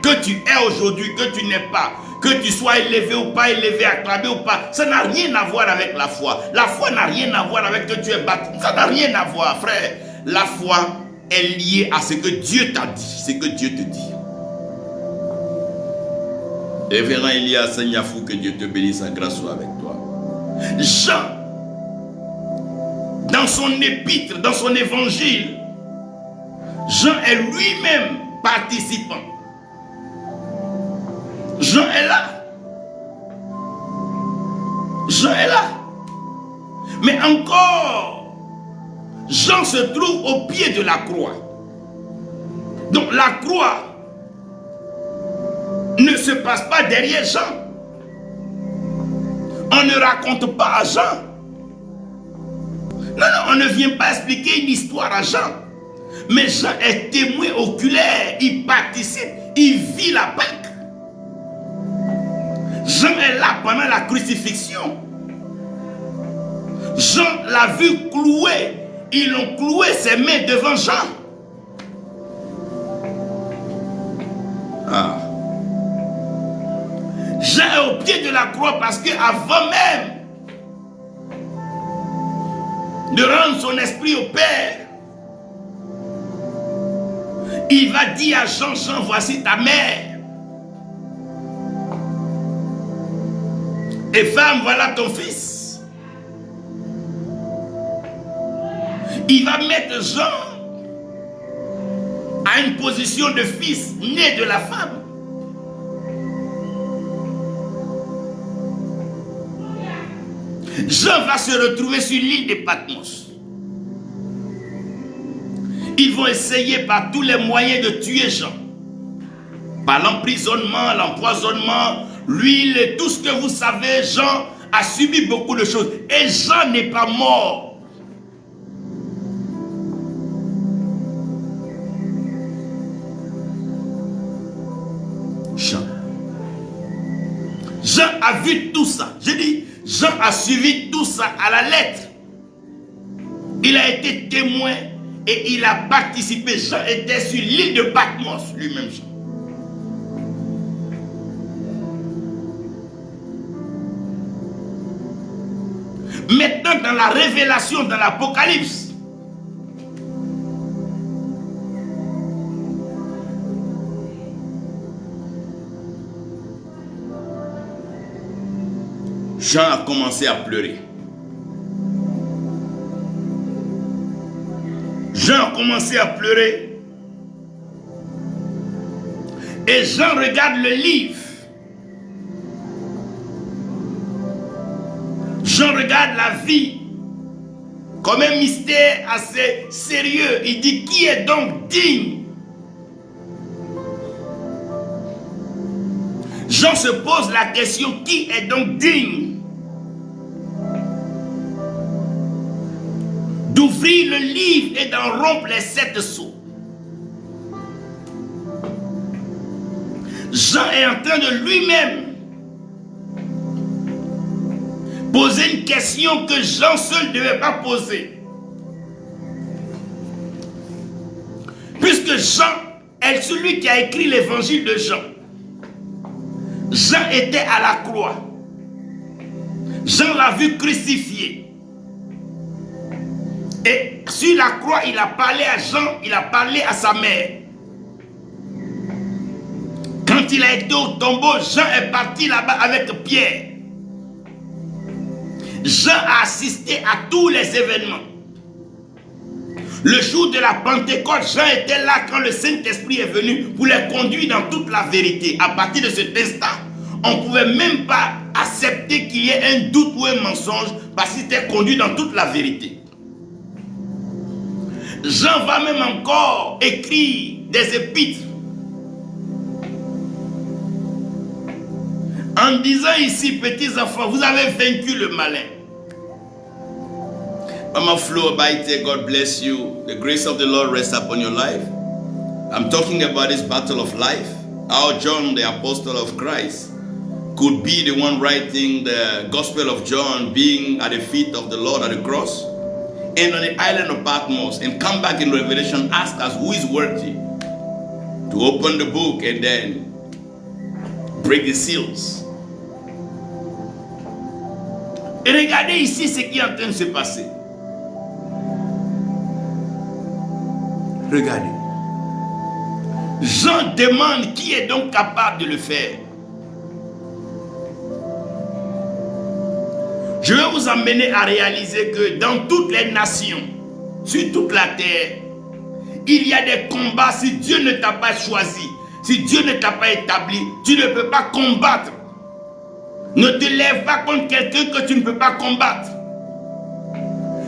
Que tu es aujourd'hui, que tu n'es pas, que tu sois élevé ou pas élevé, acclamé ou pas, ça n'a rien à voir avec la foi. La foi n'a rien à voir avec que tu es baptisé. Ça n'a rien à voir, frère. La foi est liée à ce que Dieu t'a dit, ce que Dieu te dit. Révérend Elias Seignafou, que Dieu te bénisse, sa grâce soit avec toi. Jean, dans son épître, dans son évangile, Jean est lui-même participant. Jean est là. Jean est là. Mais encore, Jean se trouve au pied de la croix. Donc la croix ne se passe pas derrière Jean. On ne raconte pas à Jean. Non, on ne vient pas expliquer une histoire à Jean. Mais Jean est témoin oculaire. Il participe, il vit la Pâque. Jean est là pendant la crucifixion. Jean l'a vu cloué. Ils ont cloué ses mains devant Jean. Jean est au pied de la croix parce qu'avant même de rendre son esprit au Père. Il va dire à Jean, Jean, voici ta mère. Et femme, voilà ton fils. Il va mettre Jean à une position de fils né de la femme. Jean va se retrouver sur l'île de Patmos. Ils vont essayer par tous les moyens de tuer Jean. Par l'emprisonnement, l'empoisonnement, l'huile et tout ce que vous savez, Jean a subi beaucoup de choses. Et Jean n'est pas mort. Jean a vu tout ça. Je dis, Jean a suivi tout ça à la lettre. Il a été témoin et il a participé. Jean était sur l'île de Patmos, lui-même Jean. Maintenant, dans la révélation, dans l'Apocalypse, Jean a commencé à pleurer. Jean a commencé à pleurer. Et Jean regarde le livre. Jean regarde la vie comme un mystère assez sérieux. Il dit, qui est donc digne? Jean se pose la question, qui est donc digne d'ouvrir le livre et d'en rompre les 7 sceaux? Jean est en train de lui-même poser une question que Jean seul ne devait pas poser. Puisque Jean est celui qui a écrit l'évangile de Jean. Jean était à la croix. Jean l'a vu crucifié. Et sur la croix, il a parlé à Jean, il a parlé à sa mère. Quand il a été au tombeau, Jean est parti là-bas avec Pierre. Jean a assisté à tous les événements. Le jour de la Pentecôte, Jean était là quand le Saint-Esprit est venu pour les conduire dans toute la vérité. À partir de cet instant, on ne pouvait même pas accepter qu'il y ait un doute ou un mensonge parce qu'il était conduit dans toute la vérité. Jean va même encore écrire des épîtres en disant ici, petits enfants, vous avez vaincu le malin. Mama Flo Abaite, God bless you. The grace of the Lord rests upon your life. I'm talking about this battle of life. How John, the apostle of Christ, could be the one writing the Gospel of John, being at the feet of the Lord at the cross, and on the island of Patmos, and come back in Revelation, ask us who is worthy to open the book and then break the seals. Et regardez ici ce qui est en train de se passer. Regardez. Jean demande qui est donc capable de le faire. Je vais vous emmener à réaliser que dans toutes les nations, sur toute la terre, il y a des combats. Si Dieu ne t'a pas choisi, si Dieu ne t'a pas établi, tu ne peux pas combattre. Ne te lève pas contre quelqu'un que tu ne peux pas combattre.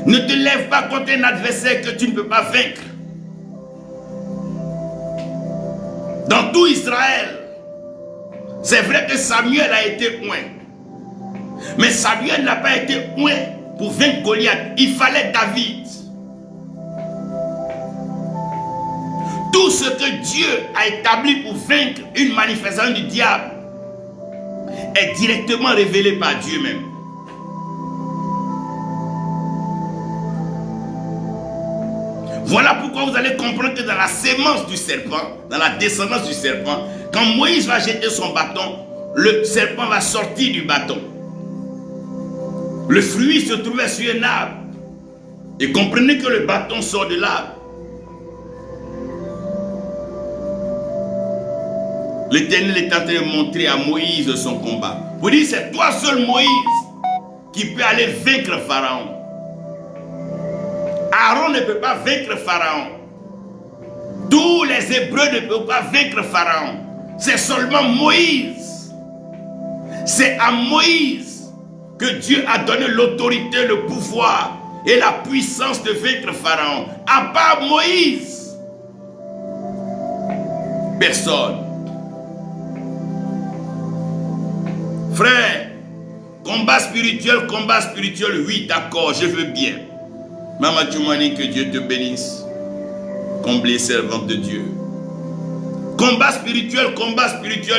Ne te lève pas contre un adversaire que tu ne peux pas vaincre. Dans tout Israël, c'est vrai que Samuel a été oint. Mais Samuel n'a pas été oint pour vaincre Goliath. Il fallait David. Tout ce que Dieu a établi pour vaincre une manifestation du diable est directement révélé par Dieu même. Voilà pourquoi vous allez comprendre que dans la sémence du serpent, dans la descendance du serpent, quand Moïse va jeter son bâton, le serpent va sortir du bâton. Le fruit se trouvait sur un arbre. Et comprenez que le bâton sort de là. L'Éternel est en train de montrer à Moïse son combat. Pour dire, c'est toi seul, Moïse, qui peut aller vaincre Pharaon. Aaron ne peut pas vaincre Pharaon. Tous les Hébreux ne peuvent pas vaincre Pharaon. C'est seulement Moïse. C'est à Moïse que Dieu a donné l'autorité, le pouvoir et la puissance de vaincre Pharaon. À part Moïse, personne. Frère, combat spirituel, oui, d'accord, je veux bien. Maman Tchoumani, que Dieu te bénisse. Comblé servante de Dieu. Combat spirituel,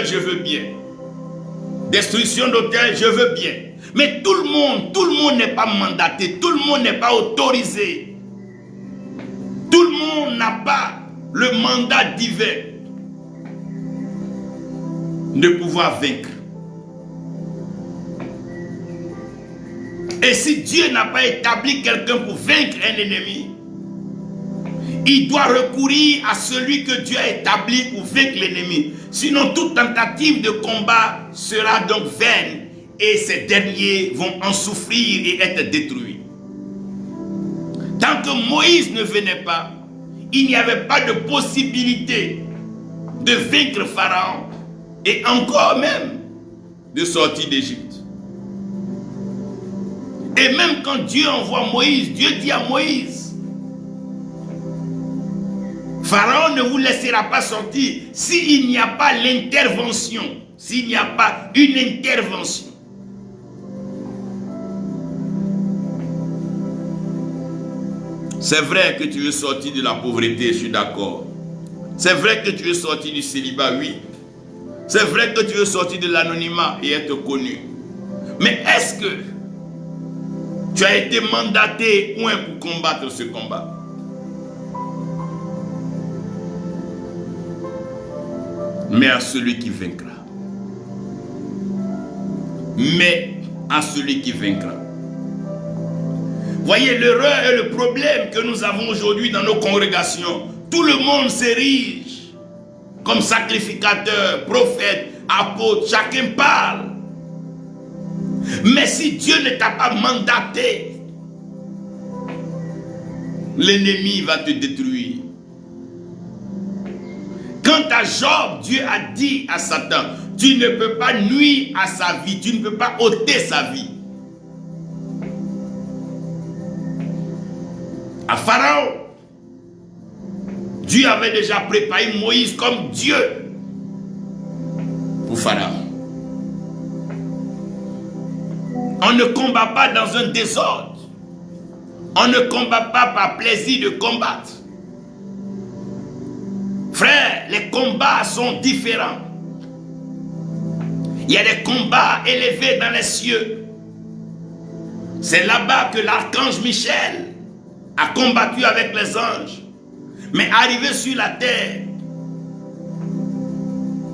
je veux bien. Destruction d'hôtel, je veux bien. Mais tout le monde n'est pas mandaté, tout le monde n'est pas autorisé. Tout le monde n'a pas le mandat divin de pouvoir vaincre. Et si Dieu n'a pas établi quelqu'un pour vaincre un ennemi, il doit recourir à celui que Dieu a établi pour vaincre l'ennemi. Sinon, toute tentative de combat sera donc vaine et ces derniers vont en souffrir et être détruits. Tant que Moïse ne venait pas, il n'y avait pas de possibilité de vaincre Pharaon et encore même de sortir d'Égypte. Et même quand Dieu envoie Moïse, Dieu dit à Moïse, Pharaon ne vous laissera pas sortir s'il n'y a pas l'intervention, s'il n'y a pas une intervention. C'est vrai que tu veux sortir de la pauvreté, je suis d'accord. C'est vrai que tu veux sortir du célibat, oui. C'est vrai que tu veux sortir de l'anonymat et être connu. Mais est-ce que tu as été mandaté pour combattre ce combat? Mais à celui qui vaincra. Mais à celui qui vaincra. Voyez l'erreur et le problème que nous avons aujourd'hui dans nos congrégations. Tout le monde s'érige comme sacrificateur, prophète, apôtre, chacun parle. Mais si Dieu ne t'a pas mandaté, l'ennemi va te détruire. Quant à Job, Dieu a dit à Satan, tu ne peux pas nuire à sa vie, tu ne peux pas ôter sa vie. À Pharaon, Dieu avait déjà préparé Moïse comme Dieu pour Pharaon. On ne combat pas dans un désordre. On ne combat pas par plaisir de combattre. Frères, les combats sont différents. Il y a des combats élevés dans les cieux. C'est là-bas que l'archange Michel a combattu avec les anges. Mais arrivé sur la terre,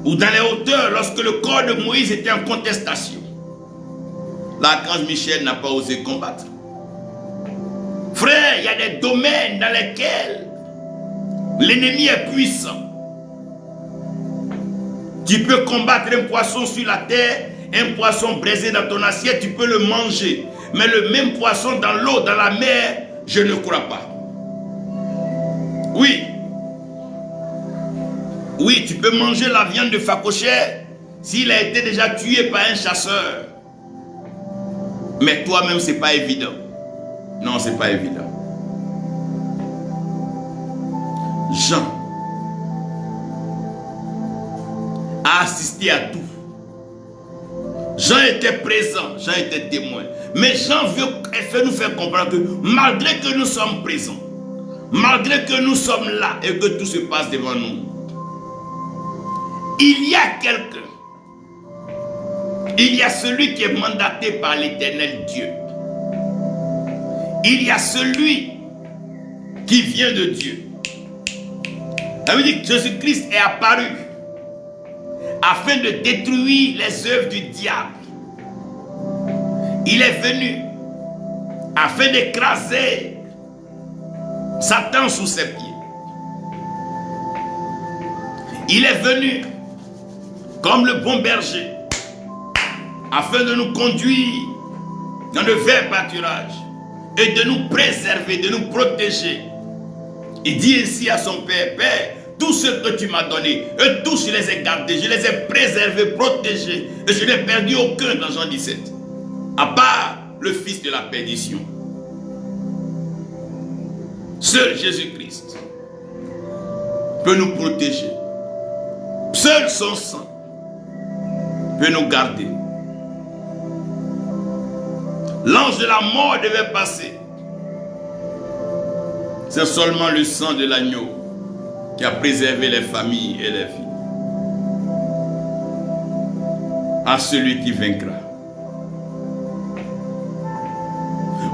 ou dans les hauteurs, lorsque le corps de Moïse était en contestation, l'archange Michel n'a pas osé combattre. Frère, il y a des domaines dans lesquels l'ennemi est puissant. Tu peux combattre un poisson sur la terre, un poisson braisé dans ton assiette, tu peux le manger. Mais le même poisson dans l'eau, dans la mer, je ne crois pas. Oui. Oui, tu peux manger la viande de phacochère s'il a été déjà tué par un chasseur. Mais toi-même, ce n'est pas évident. Non, ce n'est pas évident. Jean a assisté à tout. Jean était présent, Jean était témoin. Mais Jean veut nous faire comprendre que malgré que nous sommes présents, malgré que nous sommes là et que tout se passe devant nous, il y a quelqu'un. Il y a celui qui est mandaté par l'Éternel Dieu. Il y a celui qui vient de Dieu. Ça veut dire que Jésus-Christ est apparu afin de détruire les œuvres du diable. Il est venu afin d'écraser Satan sous ses pieds. Il est venu comme le bon berger afin de nous conduire dans le vert pâturage et de nous préserver, de nous protéger. Il dit ainsi à son Père, Père, tout ce que tu m'as donné, eux tous je les ai gardés, je les ai préservés, protégés, et je n'ai perdu aucun dans Jean 17, à part le fils de la perdition. Seul Jésus-Christ peut nous protéger. Seul son sang peut nous garder. L'ange de la mort devait passer. C'est seulement le sang de l'agneau qui a préservé les familles et les vies. À celui qui vaincra.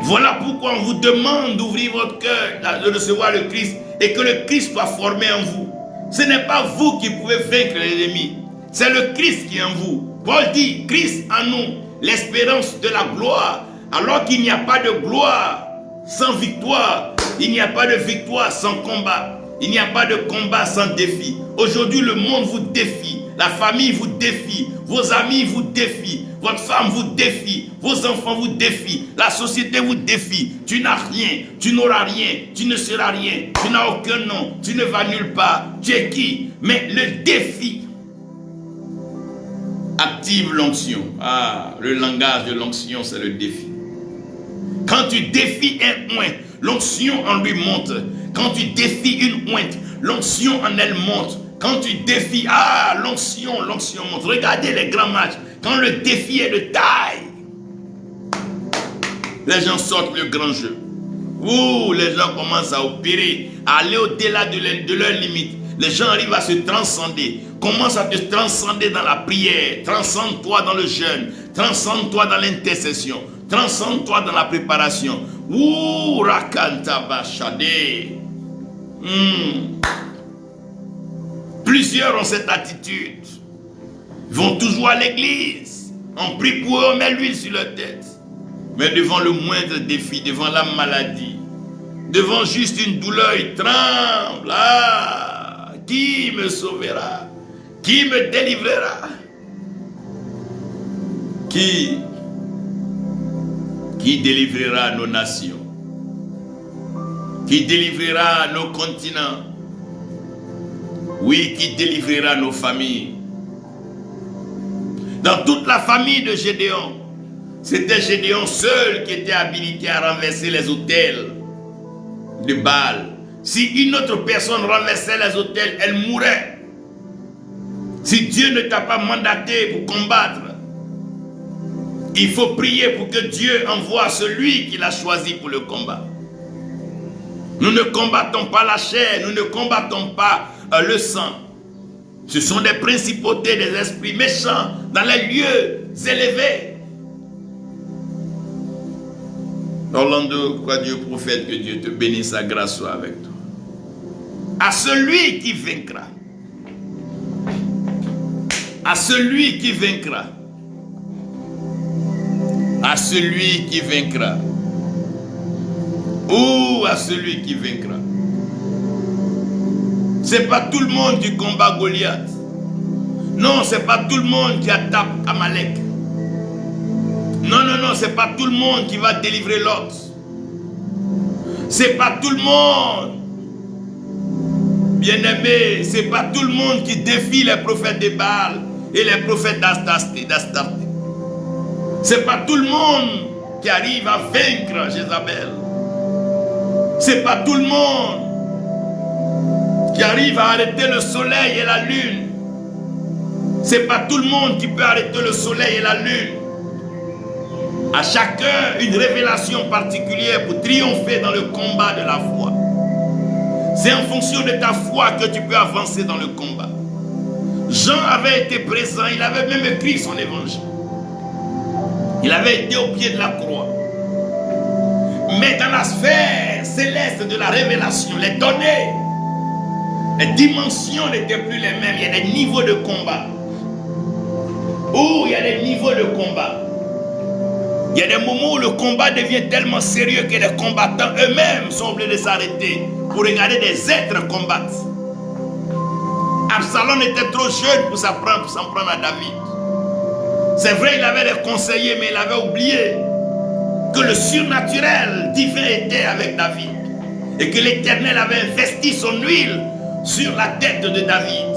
Voilà pourquoi on vous demande d'ouvrir votre cœur, de recevoir le Christ et que le Christ soit formé en vous. Ce n'est pas vous qui pouvez vaincre l'ennemi, c'est le Christ qui est en vous. Paul dit, Christ en nous, l'espérance de la gloire. Alors qu'il n'y a pas de gloire sans victoire, il n'y a pas de victoire sans combat, il n'y a pas de combat sans défi. Aujourd'hui, le monde vous défie, la famille vous défie, vos amis vous défient, votre femme vous défie, vos enfants vous défient, la société vous défie. Tu n'as rien, tu n'auras rien, tu ne seras rien, tu n'as aucun nom, tu ne vas nulle part. Tu es qui? Mais le défi active l'onction. Ah, le langage de l'onction, c'est le défi. Quand tu défies un oint, l'onction en lui monte. Quand tu défies une ointe, l'onction en elle monte. Quand tu défies, l'onction monte. Regardez les grands matchs. Quand le défi est de taille, les gens sortent le grand jeu. Ouh, les gens commencent à opérer, à aller au-delà de leurs limites. Les gens arrivent à se transcender. Commence à te transcender dans la prière. Transcende-toi dans le jeûne. Transcende-toi dans l'intercession. Transcende-toi dans la préparation. Ouh, rakanta bachade. Plusieurs ont cette attitude. Ils vont toujours à l'église. On prie pour eux, on met l'huile sur leur tête. Mais devant le moindre défi, devant la maladie, devant juste une douleur, ils tremblent. Qui me sauvera? Qui me délivrera? Qui délivrera nos nations? Qui délivrera nos continents? Oui, qui délivrera nos familles? Dans toute la famille de Gédéon, c'était Gédéon seul qui était habilité à renverser les autels de Baal. Si une autre personne renversait les autels, elle mourait. Si Dieu ne t'a pas mandaté pour combattre, il faut prier pour que Dieu envoie celui qu'il a choisi pour le combat. Nous ne combattons pas la chair, nous ne combattons pas le sang. Ce sont des principautés, des esprits méchants dans les lieux élevés. Orlando, crois Dieu prophète, que Dieu te bénisse, sa grâce soit avec toi. À celui qui vaincra. À celui qui vaincra. À celui qui vaincra. Ou à celui qui vaincra. C'est pas tout le monde qui combat Goliath. Non, c'est pas tout le monde qui attaque Amalek. Non, c'est pas tout le monde qui va délivrer l'autre. C'est pas tout le monde. Bien-aimé, c'est pas tout le monde qui défie les prophètes de Baal et les prophètes d'Astarté. C'est pas tout le monde qui arrive à vaincre Jézabel. C'est pas tout le monde qui arrive à arrêter le soleil et la lune. C'est pas tout le monde qui peut arrêter le soleil et la lune. À chacun une révélation particulière pour triompher dans le combat de la foi. C'est en fonction de ta foi que tu peux avancer dans le combat. Jean avait été présent, il avait même écrit son évangile. Il avait été au pied de la croix. Mais dans la sphère céleste de la révélation, les données, les dimensions n'étaient plus les mêmes. Il y a des niveaux de combat. Il y a des niveaux de combat. Il y a des moments où le combat devient tellement sérieux que les combattants eux-mêmes sont obligés de s'arrêter pour regarder des êtres combattre. Absalom était trop jeune pour s'en prendre à David. C'est vrai, il avait des conseillers, mais il avait oublié que le surnaturel divin était avec David et que l'Éternel avait investi son huile sur la tête de David.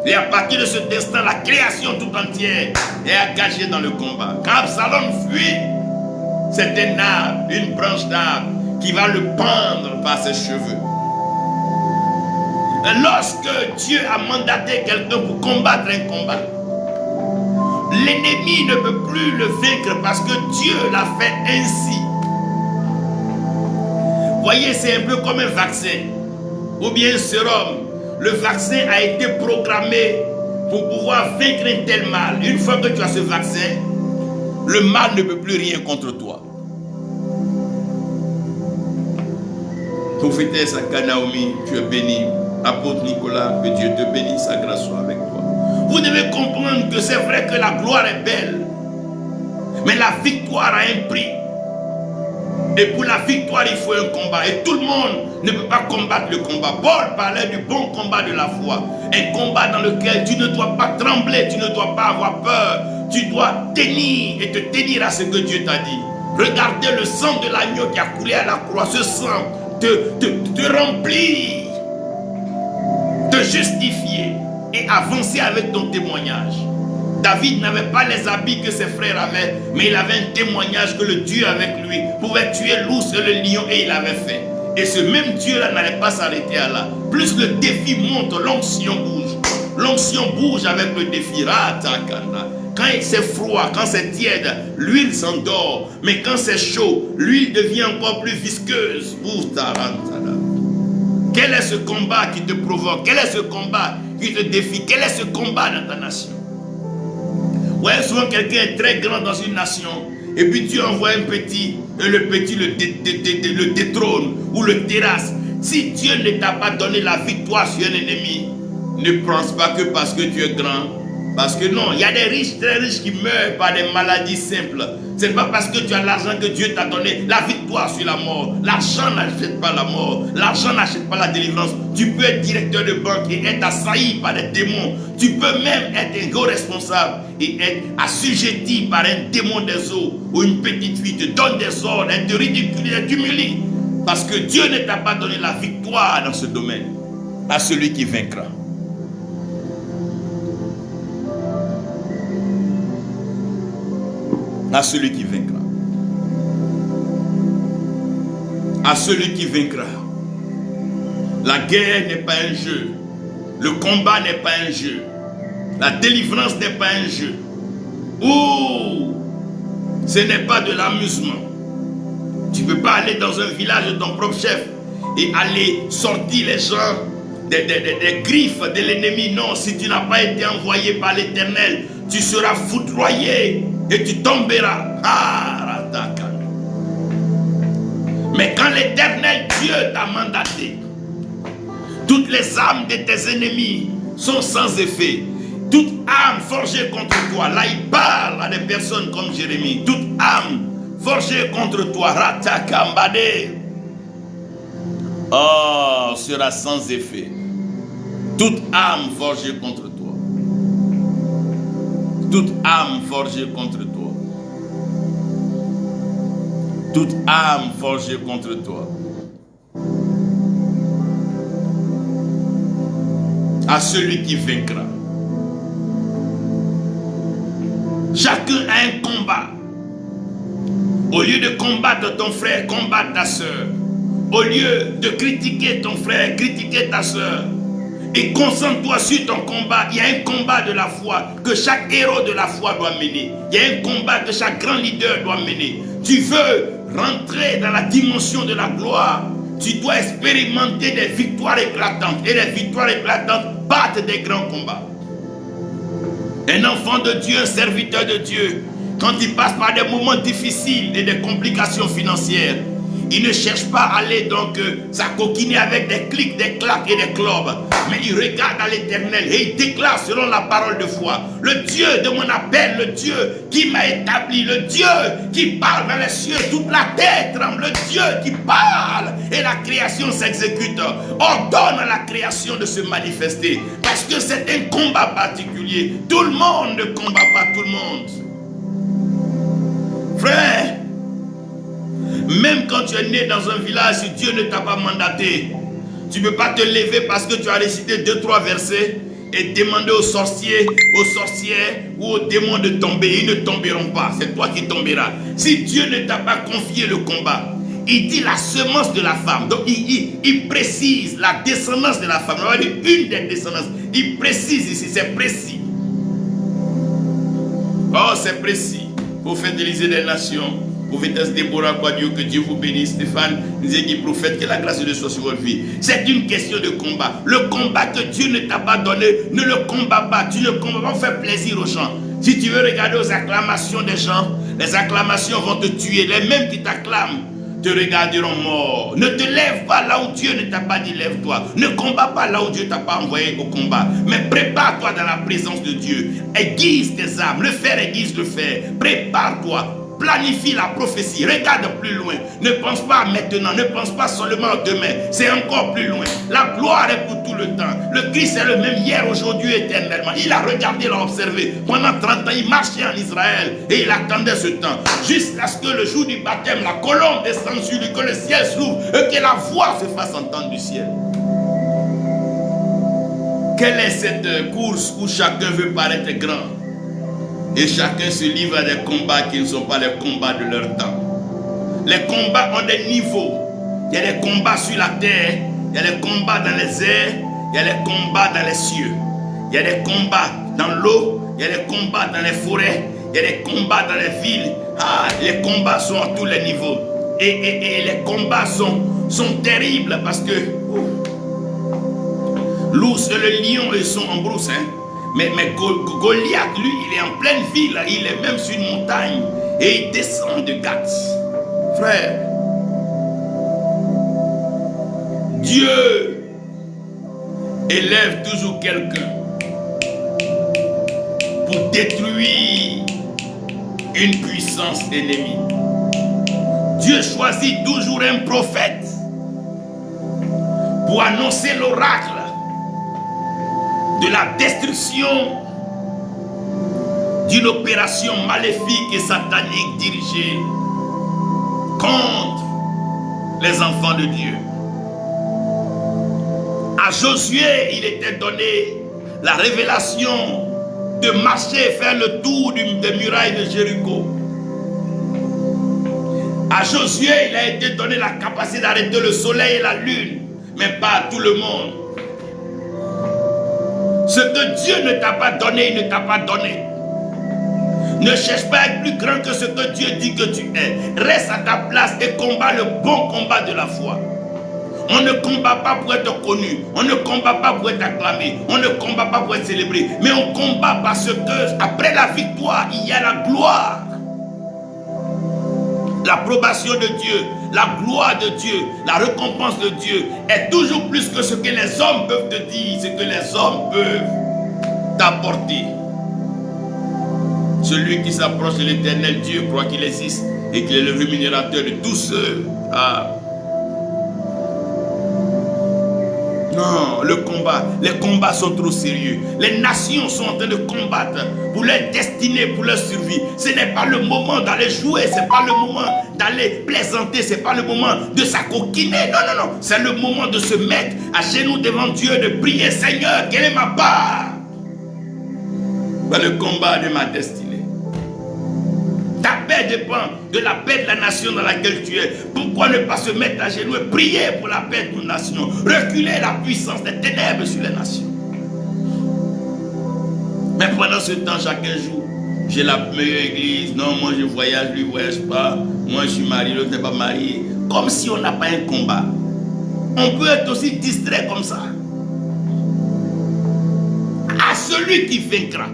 Et à partir de cet instant, la création tout entière est engagée dans le combat. Quand Absalom fuit, c'est un arbre, une branche d'arbre qui va le pendre par ses cheveux. Et lorsque Dieu a mandaté quelqu'un pour combattre un combat, l'ennemi ne peut plus le vaincre parce que Dieu l'a fait ainsi. Voyez, c'est un peu comme un vaccin ou bien un sérum. Le vaccin a été programmé pour pouvoir vaincre un tel mal. Une fois que tu as ce vaccin, le mal ne peut plus rien contre toi. Prophétesse Naomi, tu es bénie. Apôtre Nicolas, que Dieu te bénisse, sa grâce soit avec toi. Vous devez comprendre que c'est vrai que la gloire est belle, mais la victoire a un prix. Et pour la victoire, il faut un combat. Et tout le monde ne peut pas combattre le combat. Paul parlait du bon combat de la foi. Un combat dans lequel tu ne dois pas trembler, tu ne dois pas avoir peur. Tu dois tenir et te tenir à ce que Dieu t'a dit. Regardez le sang de l'agneau qui a coulé à la croix. Ce sang te remplit, te justifier et avancer avec ton témoignage. David n'avait pas les habits que ses frères avaient, mais il avait un témoignage que le Dieu avec lui pouvait tuer l'ours et le lion, et il avait fait. Et ce même Dieu-là n'allait pas s'arrêter à là. Plus le défi monte, l'onction bouge. L'onction bouge avec le défi. Quand c'est froid, quand c'est tiède, l'huile s'endort. Mais quand c'est chaud, l'huile devient encore plus visqueuse. Quel est ce combat qui te provoque? Quel est ce combat qui te défie? Quel est ce combat dans ta nation? Ouais, souvent quelqu'un est très grand dans une nation et puis Dieu envoie un petit et le petit le détrône ou le terrasse. Si Dieu ne t'a pas donné la victoire sur un ennemi, ne pense pas que parce que tu es grand. Parce que non, il y a des riches, très riches qui meurent par des maladies simples. Ce n'est pas parce que tu as l'argent que Dieu t'a donné la victoire sur la mort. L'argent n'achète pas la mort. L'argent n'achète pas la délivrance. Tu peux être directeur de banque et être assailli par des démons. Tu peux même être un gros responsable et être assujetti par un démon des eaux ou une petite fille te donne des ordres, elle te ridicule, elle t'humilie. Parce que Dieu ne t'a pas donné la victoire dans ce domaine. À celui qui vaincra. À celui qui vaincra. À celui qui vaincra. La guerre n'est pas un jeu. Le combat n'est pas un jeu. La délivrance n'est pas un jeu. Ouh, ce n'est pas de l'amusement. Tu ne peux pas aller dans un village de ton propre chef et aller sortir les gens des griffes de l'ennemi. Non, si tu n'as pas été envoyé par l'Éternel, tu seras foudroyé et tu tomberas. Mais quand l'Éternel Dieu t'a mandaté, toutes les âmes de tes ennemis sont sans effet. Toute âme forgée contre toi, là il parle à des personnes comme Jérémie. Toute âme forgée contre toi, Ratakambade, oh, sera sans effet. Toute âme forgée contre toi. Toute âme forgée contre toi. Toute âme forgée contre toi. À celui qui vaincra. Chacun a un combat. Au lieu de combattre ton frère, combattre ta soeur. Au lieu de critiquer ton frère, critiquer ta soeur. Et concentre-toi sur ton combat. Il y a un combat de la foi que chaque héros de la foi doit mener. Il y a un combat que chaque grand leader doit mener. Tu veux rentrer dans la dimension de la gloire. Tu dois expérimenter des victoires éclatantes. Et les victoires éclatantes battent des grands combats. Un enfant de Dieu, un serviteur de Dieu, quand il passe par des moments difficiles et des complications financières, Il ne cherche pas à aller donc s'acoquiner avec des clics, des claques et des clubs. Mais il regarde à l'Éternel et il déclare selon la parole de foi. Le Dieu de mon appel, le Dieu qui m'a établi, le Dieu qui parle dans les cieux, toute la terre tremble, le Dieu qui parle et la création s'exécute. Ordonne à la création de se manifester. Parce que c'est un combat particulier. Tout le monde ne combat pas tout le monde. Frère, même quand tu es né dans un village, si Dieu ne t'a pas mandaté, tu ne peux pas te lever parce que tu as récité 2-3 versets et demander aux sorciers, aux sorcières ou aux démons de tomber. Ils ne tomberont pas, c'est toi qui tomberas. Si Dieu ne t'a pas confié le combat, il dit la semence de la femme. Donc il précise la descendance de la femme. On va dire une des descendances. Il précise ici, c'est précis. Oh, c'est précis. Prophète Élisée des nations, prophétesse Déborah, quoi Dieu, que Dieu vous bénisse. Stéphane nous a dit prophète, que la grâce de Dieu soit sur votre vie. C'est une question de combat. Le combat que Dieu ne t'a pas donné, ne le combat pas. Tu ne combats pas, faire plaisir aux gens. Si tu veux regarder aux acclamations des gens, les acclamations vont te tuer. Les mêmes qui t'acclament te regarderont mort. Ne te lève pas là où Dieu ne t'a pas dit lève-toi. Ne combats pas là où Dieu ne t'a pas envoyé au combat. Mais prépare-toi dans la présence de Dieu. Aiguise tes armes. Le fer aiguise le fer. Prépare-toi. Planifie la prophétie, regarde plus loin. Ne pense pas maintenant, ne pense pas seulement demain. C'est encore plus loin. La gloire est pour tout le temps. Le Christ est le même hier, aujourd'hui, éternellement. Il a regardé, il a observé. Pendant 30 ans, il marchait en Israël et il attendait ce temps. Jusqu'à ce que le jour du baptême, la colombe descende sur lui, que le ciel s'ouvre et que la voix se fasse entendre du ciel. Quelle est cette course où chacun veut paraître grand? Et chacun se livre à des combats qui ne sont pas les combats de leur temps. Les combats ont des niveaux. Il y a des combats sur la terre, il y a des combats dans les airs, il y a des combats dans les cieux. Il y a des combats dans l'eau, il y a des combats dans les forêts, il y a des combats dans les villes. Ah, les combats sont à tous les niveaux. Et les combats sont terribles parce que l'ours et le lion, ils sont en brousse, hein. Mais Goliath, lui, il est en pleine ville, il est même sur une montagne et il descend de Gath. Frère, Dieu élève toujours quelqu'un pour détruire une puissance ennemie. Dieu choisit toujours un prophète pour annoncer l'oracle de la destruction d'une opération maléfique et satanique dirigée contre les enfants de Dieu. À Josué, il était donné la révélation de marcher et faire le tour des murailles de Jéricho. À Josué, il a été donné la capacité d'arrêter le soleil et la lune, mais pas à tout le monde. Ce que Dieu ne t'a pas donné, il ne t'a pas donné. Ne cherche pas à être plus grand que ce que Dieu dit que tu es. Reste à ta place et combat le bon combat de la foi. On ne combat pas pour être connu. On ne combat pas pour être acclamé. On ne combat pas pour être célébré. Mais on combat parce que après la victoire, il y a la gloire. L'approbation de Dieu, la gloire de Dieu, la récompense de Dieu est toujours plus que ce que les hommes peuvent te dire, ce que les hommes peuvent t'apporter. Celui qui s'approche de l'Éternel Dieu croit qu'il existe et qu'il est le rémunérateur de tous ceux. Ah. Non, les combats sont trop sérieux. Les nations sont en train de combattre pour leur destinée, pour leur survie. Ce n'est pas le moment d'aller jouer, ce n'est pas le moment d'aller plaisanter, ce n'est pas le moment de s'acoquiner. Non, non, non. C'est le moment de se mettre à genoux devant Dieu, de prier, Seigneur, quelle est ma part dans le combat de ma destinée? Ta paix dépend de la paix de la nation dans laquelle tu es. Pourquoi ne pas se mettre à genoux et prier pour la paix de nos nations? Reculer la puissance des ténèbres sur les nations. Mais pendant ce temps, chacun joue. J'ai la meilleure église. Non, moi je voyage, lui ne voyage pas. Moi je suis marié, l'autre n'est pas marié. Comme si on n'a pas un combat. On peut être aussi distrait comme ça. À celui qui vaincra,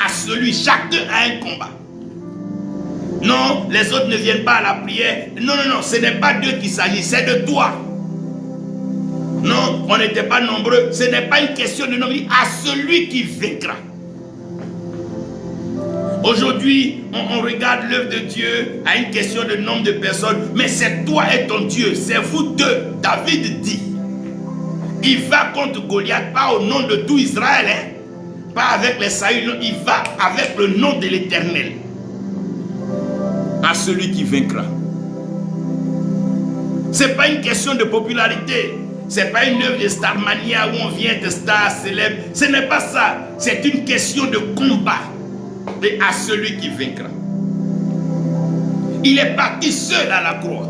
à celui, chacun a un combat. Non, les autres ne viennent pas à la prière. Non, ce n'est pas Dieu qui s'agit, c'est de toi. Non, on n'était pas nombreux. Ce n'est pas une question de nombre. À celui qui vaincra. Aujourd'hui, on regarde l'œuvre de Dieu à une question de nombre de personnes. Mais c'est toi et ton Dieu. C'est vous deux. David dit. Il va contre Goliath, pas au nom de tout Israël. Pas avec les saillies. Il va avec le nom de l'Éternel. À celui qui vaincra. Ce n'est pas une question de popularité. Ce n'est pas une œuvre de Starmania où on vient de star célèbre. Ce n'est pas ça. C'est une question de combat. Et à celui qui vaincra. Il est parti seul à la croix.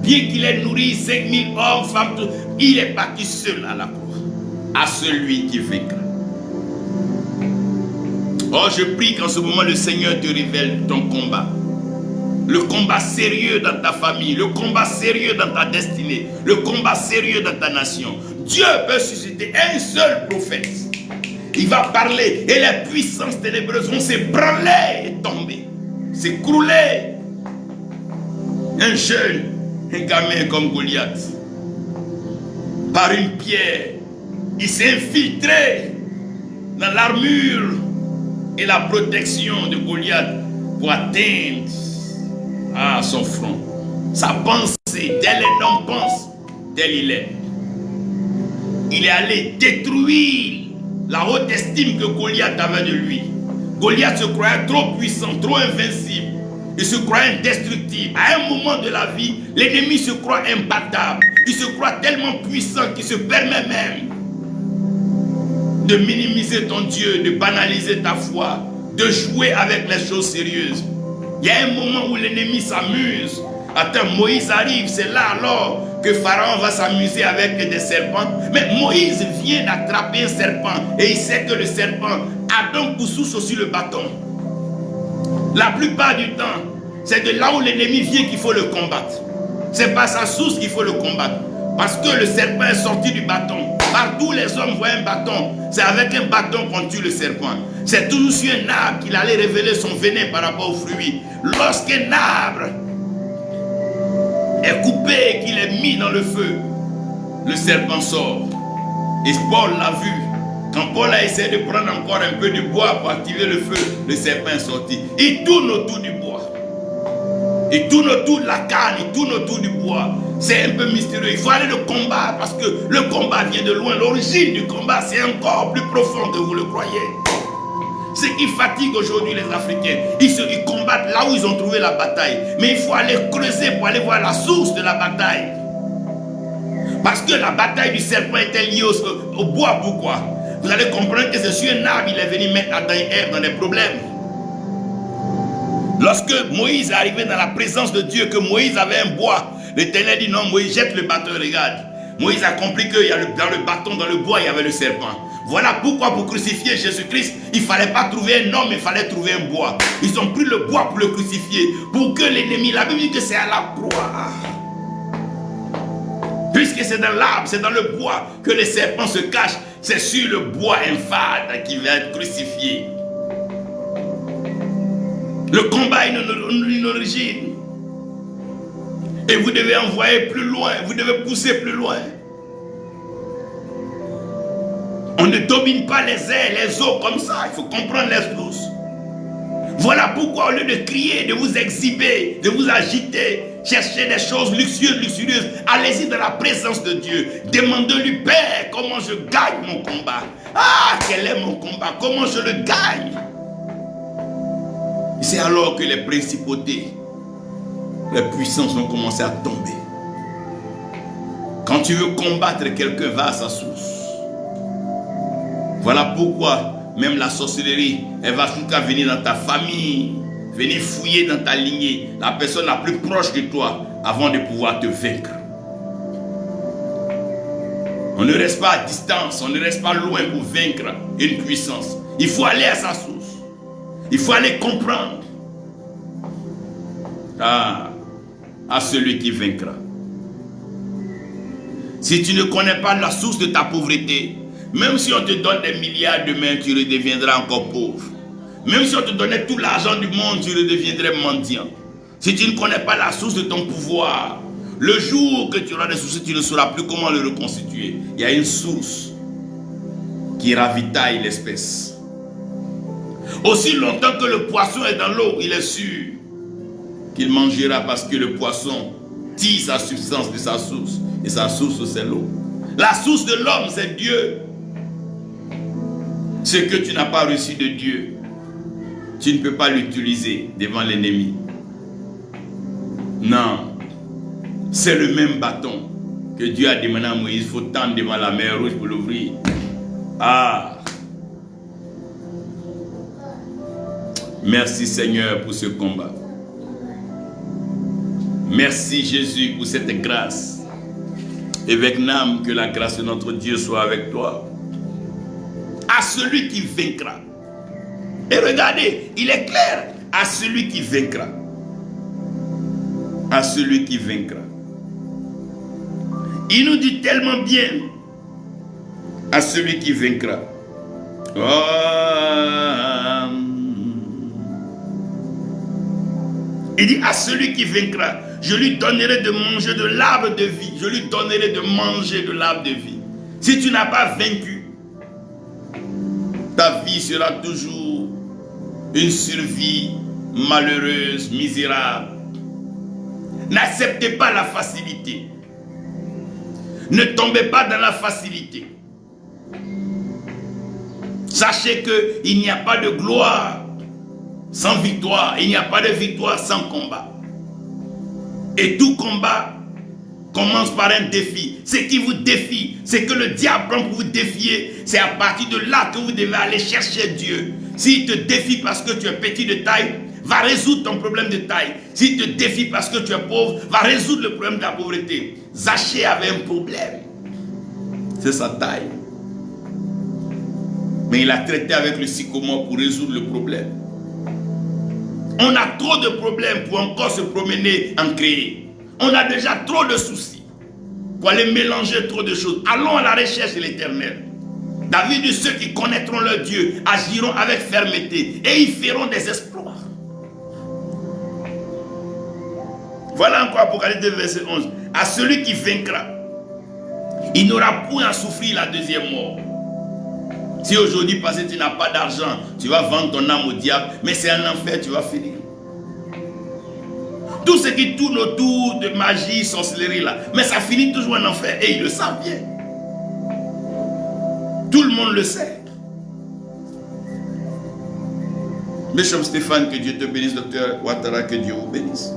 Bien qu'il ait nourri 5000 hommes, femmes, tout, il est parti seul à la croix. À celui qui vaincra. Oh, je prie qu'en ce moment le Seigneur te révèle ton combat. Le combat sérieux dans ta famille, le combat sérieux dans ta destinée, le combat sérieux dans ta nation. Dieu peut susciter un seul prophète. Il va parler et les puissances ténébreuses vont s'ébranler et tomber, s'écrouler. Un jeune, un gamin comme Goliath, par une pierre, il s'est infiltré dans l'armure et la protection de Goliath pour atteindre son front. Sa pensée, tel un homme pense, tel il est. Il est allé détruire la haute estime que Goliath avait de lui. Goliath se croyait trop puissant, trop invincible. Il se croyait indestructible. À un moment de la vie, l'ennemi se croit imbattable. Il se croit tellement puissant qu'il se permet même de minimiser ton Dieu, de banaliser ta foi, de jouer avec les choses sérieuses. Il y a un moment où l'ennemi s'amuse. Attends, Moïse arrive, c'est là alors que Pharaon va s'amuser avec des serpents. Mais Moïse vient d'attraper un serpent et il sait que le serpent a donc pour source aussi le bâton. La plupart du temps, c'est de là où l'ennemi vient qu'il faut le combattre. C'est pas sa source qu'il faut le combattre. Parce que le serpent est sorti du bâton. Partout les hommes voient un bâton. C'est avec un bâton qu'on tue le serpent. C'est toujours sur un arbre qu'il allait révéler son venin par rapport aux fruits. Lorsqu'un arbre est coupé et qu'il est mis dans le feu, le serpent sort. Et Paul l'a vu. Quand Paul a essayé de prendre encore un peu de bois pour activer le feu, le serpent est sorti. Il tourne autour du bois. Il tourne autour de la canne, il tourne autour du bois. C'est un peu mystérieux. Il faut aller le combattre parce que le combat vient de loin. L'origine du combat, c'est encore plus profond que vous le croyez. Ce qui fatigue aujourd'hui les Africains, ils combattent là où ils ont trouvé la bataille. Mais il faut aller creuser pour aller voir la source de la bataille. Parce que la bataille du serpent était liée au bois. Pourquoi? Vous allez comprendre que c'est sur un arbre il est venu mettre Adam et Ève dans des problèmes. Lorsque Moïse est arrivé dans la présence de Dieu, que Moïse avait un bois, l'Éternel dit non, Moïse jette le bâton, regarde. Moïse a compris que dans le bâton, dans le bois, il y avait le serpent. Voilà pourquoi pour crucifier Jésus-Christ, il ne fallait pas trouver un homme, il fallait trouver un bois. Ils ont pris le bois pour le crucifier, pour que l'ennemi, la Bible dit que c'est à la croix. Puisque c'est dans l'arbre, c'est dans le bois que les serpents se cachent, c'est sur le bois infâme qui va être crucifié. Le combat a une origine. Et vous devez envoyer plus loin, vous devez pousser plus loin. On ne domine pas les airs, les eaux comme ça, il faut comprendre les sources. Voilà pourquoi au lieu de crier, de vous exhiber, de vous agiter, chercher des choses luxurieuses, allez-y dans la présence de Dieu. Demandez-lui, Père, comment je gagne mon combat? Ah, quel est mon combat? Comment je le gagne? C'est alors que les principautés, les puissances vont commencer à tomber. Quand tu veux combattre quelqu'un, va à sa source. Voilà pourquoi même la sorcellerie, elle va jusqu'à venir dans ta famille, venir fouiller dans ta lignée, la personne la plus proche de toi, avant de pouvoir te vaincre. On ne reste pas à distance, on ne reste pas loin pour vaincre une puissance. Il faut aller à sa source. Il faut aller comprendre. À celui qui vaincra. Si tu ne connais pas la source de ta pauvreté, même si on te donne des milliards demain, tu redeviendras encore pauvre. Même si on te donnait tout l'argent du monde, tu redeviendrais mendiant. Si tu ne connais pas la source de ton pouvoir, le jour que tu auras des soucis, tu ne sauras plus comment le reconstituer. Il y a une source qui ravitaille l'espèce. Aussi longtemps que le poisson est dans l'eau, il est sûr qu'il mangera parce que le poisson tire sa substance de sa source. Et sa source, c'est l'eau. La source de l'homme, c'est Dieu. Ce que tu n'as pas reçu de Dieu, tu ne peux pas l'utiliser devant l'ennemi. Non. C'est le même bâton que Dieu a demandé à Moïse. Il faut tendre devant la mer Rouge pour l'ouvrir. Ah! Merci Seigneur pour ce combat. Merci Jésus pour cette grâce. Évêque Nam, que la grâce de notre Dieu soit avec toi. À celui qui vaincra. Et regardez, il est clair. À celui qui vaincra. À celui qui vaincra. Il nous dit tellement bien. À celui qui vaincra. Oh. Il dit à celui qui vaincra, je lui donnerai de manger de l'arbre de vie. Je lui donnerai de manger de l'arbre de vie. Si tu n'as pas vaincu, ta vie sera toujours une survie malheureuse, misérable. N'acceptez pas la facilité. Ne tombez pas dans la facilité. Sachez qu'il n'y a pas de gloire sans victoire. Il n'y a pas de victoire sans combat. Et tout combat commence par un défi. Ce qui vous défie, c'est que le diable prend pour vous défier. C'est à partir de là que vous devez aller chercher Dieu. S'il te défie parce que tu es petit de taille, va résoudre ton problème de taille. S'il te défie parce que tu es pauvre, va résoudre le problème de la pauvreté. Zachée avait un problème. C'est sa taille. Mais il a traité avec le sycomore pour résoudre le problème. On a trop de problèmes pour encore se promener en créer. On a déjà trop de soucis pour aller mélanger trop de choses. Allons à la recherche de l'Éternel. David dit, ceux qui connaîtront leur Dieu agiront avec fermeté et ils feront des exploits. Voilà encore Apocalypse 2, verset 11. À celui qui vaincra, il n'aura point à souffrir la deuxième mort. Si aujourd'hui, parce que tu n'as pas d'argent, tu vas vendre ton âme au diable, mais c'est un enfer, tu vas finir. Tout ce qui tourne autour de magie, sorcellerie là, mais ça finit toujours en enfer et ils le savent bien. Tout le monde le sait. Bishop Stéphane, que Dieu te bénisse, docteur Ouattara, que Dieu vous bénisse.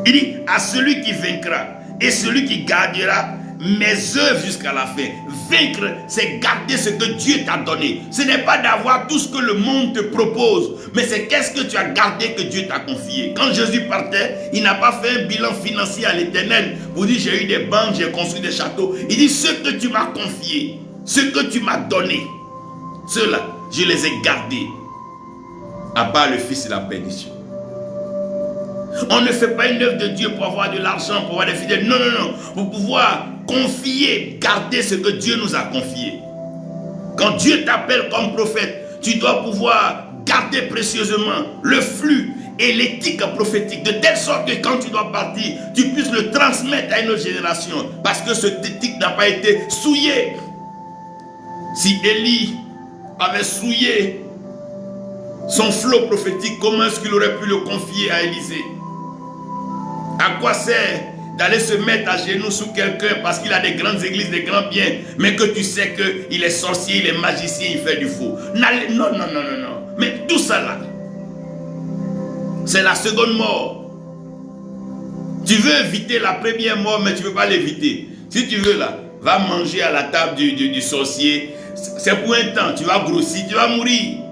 Il dit, à celui qui vaincra et celui qui gardera mes œuvres jusqu'à la fin. Vaincre, c'est garder ce que Dieu t'a donné. Ce n'est pas d'avoir tout ce que le monde te propose, mais c'est qu'est-ce que tu as gardé que Dieu t'a confié. Quand Jésus partait, il n'a pas fait un bilan financier à l'Éternel pour dire j'ai eu des banques, j'ai construit des châteaux. Il dit ce que tu m'as confié, ce que tu m'as donné, ceux-là, je les ai gardés. À part le Fils de la perdition. On ne fait pas une œuvre de Dieu pour avoir de l'argent, pour avoir des fidèles. Non, non, non. Pour pouvoir confier, garder ce que Dieu nous a confié. Quand Dieu t'appelle comme prophète, tu dois pouvoir garder précieusement le flux et l'éthique prophétique, de telle sorte que quand tu dois partir, tu puisses le transmettre à une autre génération. Parce que cette éthique n'a pas été souillée. Si Élie avait souillé son flot prophétique, comment est-ce qu'il aurait pu le confier à Élisée? À quoi sert d'aller se mettre à genoux sous quelqu'un parce qu'il a des grandes églises, des grands biens, mais que tu sais qu'il est sorcier, il est magicien, il fait du faux? Non, non, non, non, non. Mais tout ça là, c'est la seconde mort. Tu veux éviter la première mort, mais tu ne peux pas l'éviter. Si tu veux là, va manger à la table du sorcier. C'est pour un temps, tu vas grossir, tu vas mourir.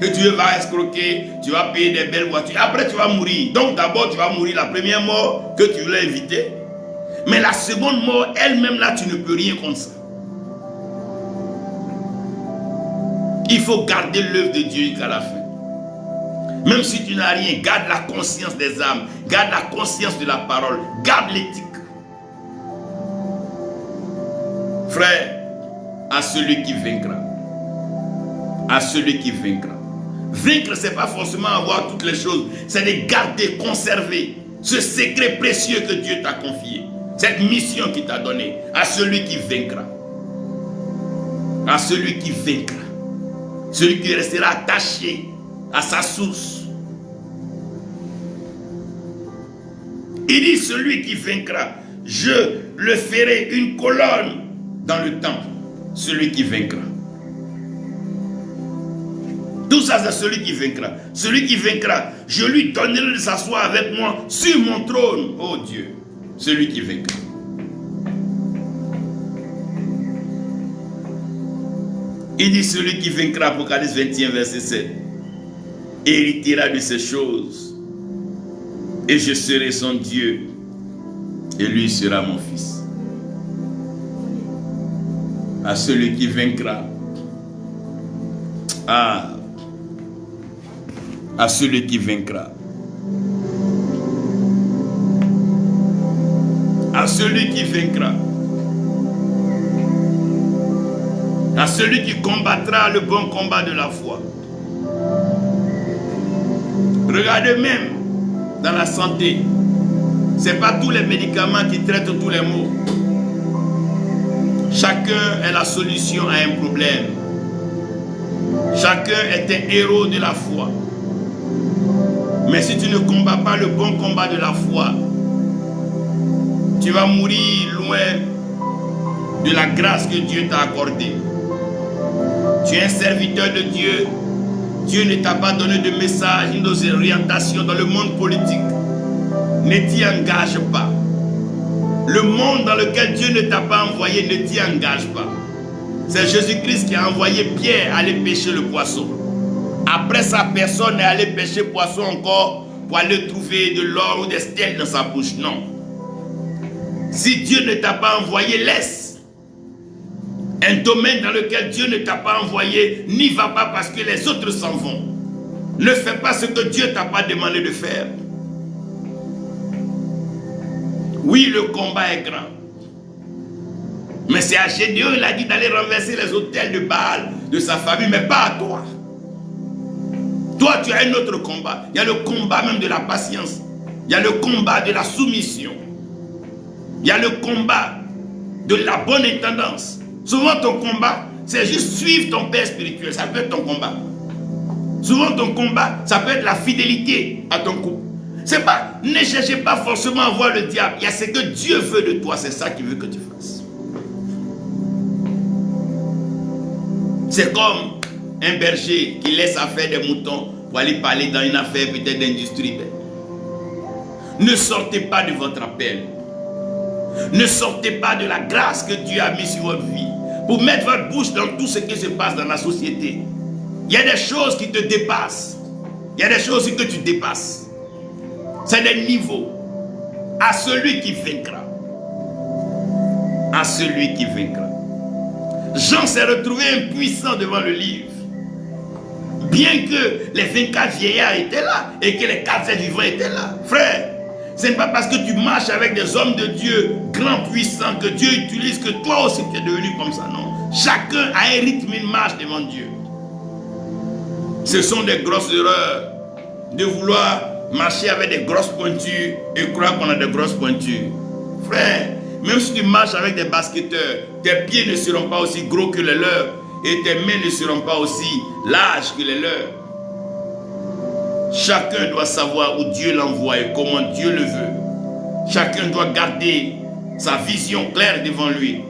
Que tu vas escroquer, tu vas payer des belles voitures. Après, tu vas mourir. Donc, d'abord, tu vas mourir la première mort que tu voulais éviter. Mais la seconde mort, elle-même, là, tu ne peux rien contre ça. Il faut garder l'œuvre de Dieu jusqu'à la fin. Même si tu n'as rien, garde la conscience des âmes. Garde la conscience de la parole. Garde l'éthique. Frère, à celui qui vaincra. À celui qui vaincra. Vaincre, ce n'est pas forcément avoir toutes les choses. C'est de garder, conserver ce secret précieux que Dieu t'a confié. Cette mission qu'il t'a donnée à celui qui vaincra. À celui qui vaincra. Celui qui restera attaché à sa source. Il dit, celui qui vaincra, je le ferai une colonne dans le temple. Celui qui vaincra. Tout ça, c'est celui qui vaincra. Celui qui vaincra, je lui donnerai de s'asseoir avec moi sur mon trône. Oh Dieu, celui qui vaincra. Il dit, celui qui vaincra, Apocalypse 21, verset 7, héritera de ces choses, et je serai son Dieu, et lui sera mon fils. À celui qui vaincra, à celui qui vaincra, à celui qui vaincra, à celui qui combattra le bon combat de la foi. Regardez même dans la santé, ce n'est pas tous les médicaments qui traitent tous les maux. Chacun est la solution à un problème. Chacun est un héros de la foi. Mais si tu ne combats pas le bon combat de la foi, tu vas mourir loin de la grâce que Dieu t'a accordée. Tu es un serviteur de Dieu. Dieu ne t'a pas donné de message ni d'orientation dans le monde politique. Ne t'y engage pas. Le monde dans lequel Dieu ne t'a pas envoyé, ne t'y engage pas. C'est Jésus-Christ qui a envoyé Pierre aller pêcher le poisson. Après ça, personne n'est allé pêcher poisson encore pour aller trouver de l'or ou des stèles dans sa bouche. Non. Si Dieu ne t'a pas envoyé, laisse. Un domaine dans lequel Dieu ne t'a pas envoyé, n'y va pas parce que les autres s'en vont. Ne fais pas ce que Dieu ne t'a pas demandé de faire. Oui, le combat est grand. Mais c'est à Gédéon, il a dit d'aller renverser les autels de Baal de sa famille, mais pas à toi. Toi, tu as un autre combat. Il y a le combat même de la patience. Il y a le combat de la soumission. Il y a le combat de la bonne intendance. Souvent, ton combat, c'est juste suivre ton père spirituel. Ça peut être ton combat. Souvent, ton combat, ça peut être la fidélité à ton couple. C'est pas, ne cherchez pas forcément à voir le diable. Il y a ce que Dieu veut de toi. C'est ça qu'il veut que tu fasses. C'est comme un berger qui laisse affaire des moutons pour aller parler dans une affaire peut-être d'industrie. Ne sortez pas de votre appel. Ne sortez pas de la grâce que Dieu a mise sur votre vie pour mettre votre bouche dans tout ce qui se passe dans la société. Il y a des choses qui te dépassent. Il y a des choses que tu dépasses. C'est des niveaux. À celui qui vaincra. À celui qui vaincra. Jean s'est retrouvé impuissant devant le livre. Bien que les 24 vieillards étaient là et que les 4 êtres vivants étaient là. Frère, ce n'est pas parce que tu marches avec des hommes de Dieu grands, puissants, que Dieu utilise, que toi aussi tu es devenu comme ça. Non. Chacun a un rythme, une marche devant Dieu. Ce sont des grosses erreurs de vouloir marcher avec des grosses pointures et croire qu'on a des grosses pointures. Frère, même si tu marches avec des basketteurs, tes pieds ne seront pas aussi gros que les leurs et tes mains ne seront pas aussi larges que les leurs. Chacun doit savoir où Dieu l'envoie et comment Dieu le veut. Chacun doit garder sa vision claire devant lui.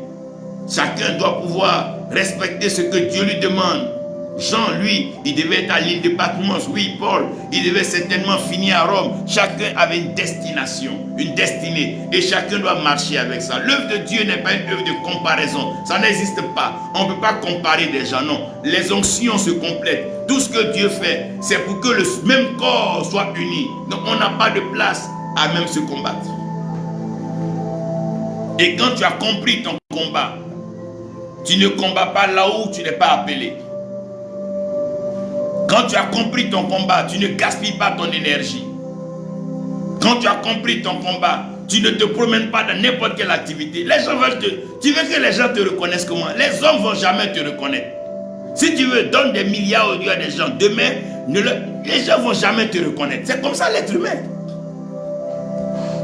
Chacun doit pouvoir respecter ce que Dieu lui demande. Jean, lui, il devait être à l'île de Patmos. Oui, Paul, il devait certainement finir à Rome. Chacun avait une destination, une destinée. Et chacun doit marcher avec ça. L'œuvre de Dieu n'est pas une œuvre de comparaison. Ça n'existe pas. On ne peut pas comparer des gens, non. Les onctions se complètent. Tout ce que Dieu fait, c'est pour que le même corps soit uni. Donc on n'a pas de place à même se combattre. Et quand tu as compris ton combat, tu ne combats pas là où tu n'es pas appelé. Quand tu as compris ton combat, tu ne gaspilles pas ton énergie. Quand tu as compris ton combat, tu ne te promènes pas dans n'importe quelle activité. Les gens veulent tu veux que les gens te reconnaissent comment? Les hommes ne vont jamais te reconnaître. Si tu veux, donne des milliards à des gens. Demain, les gens ne vont jamais te reconnaître. C'est comme ça l'être humain.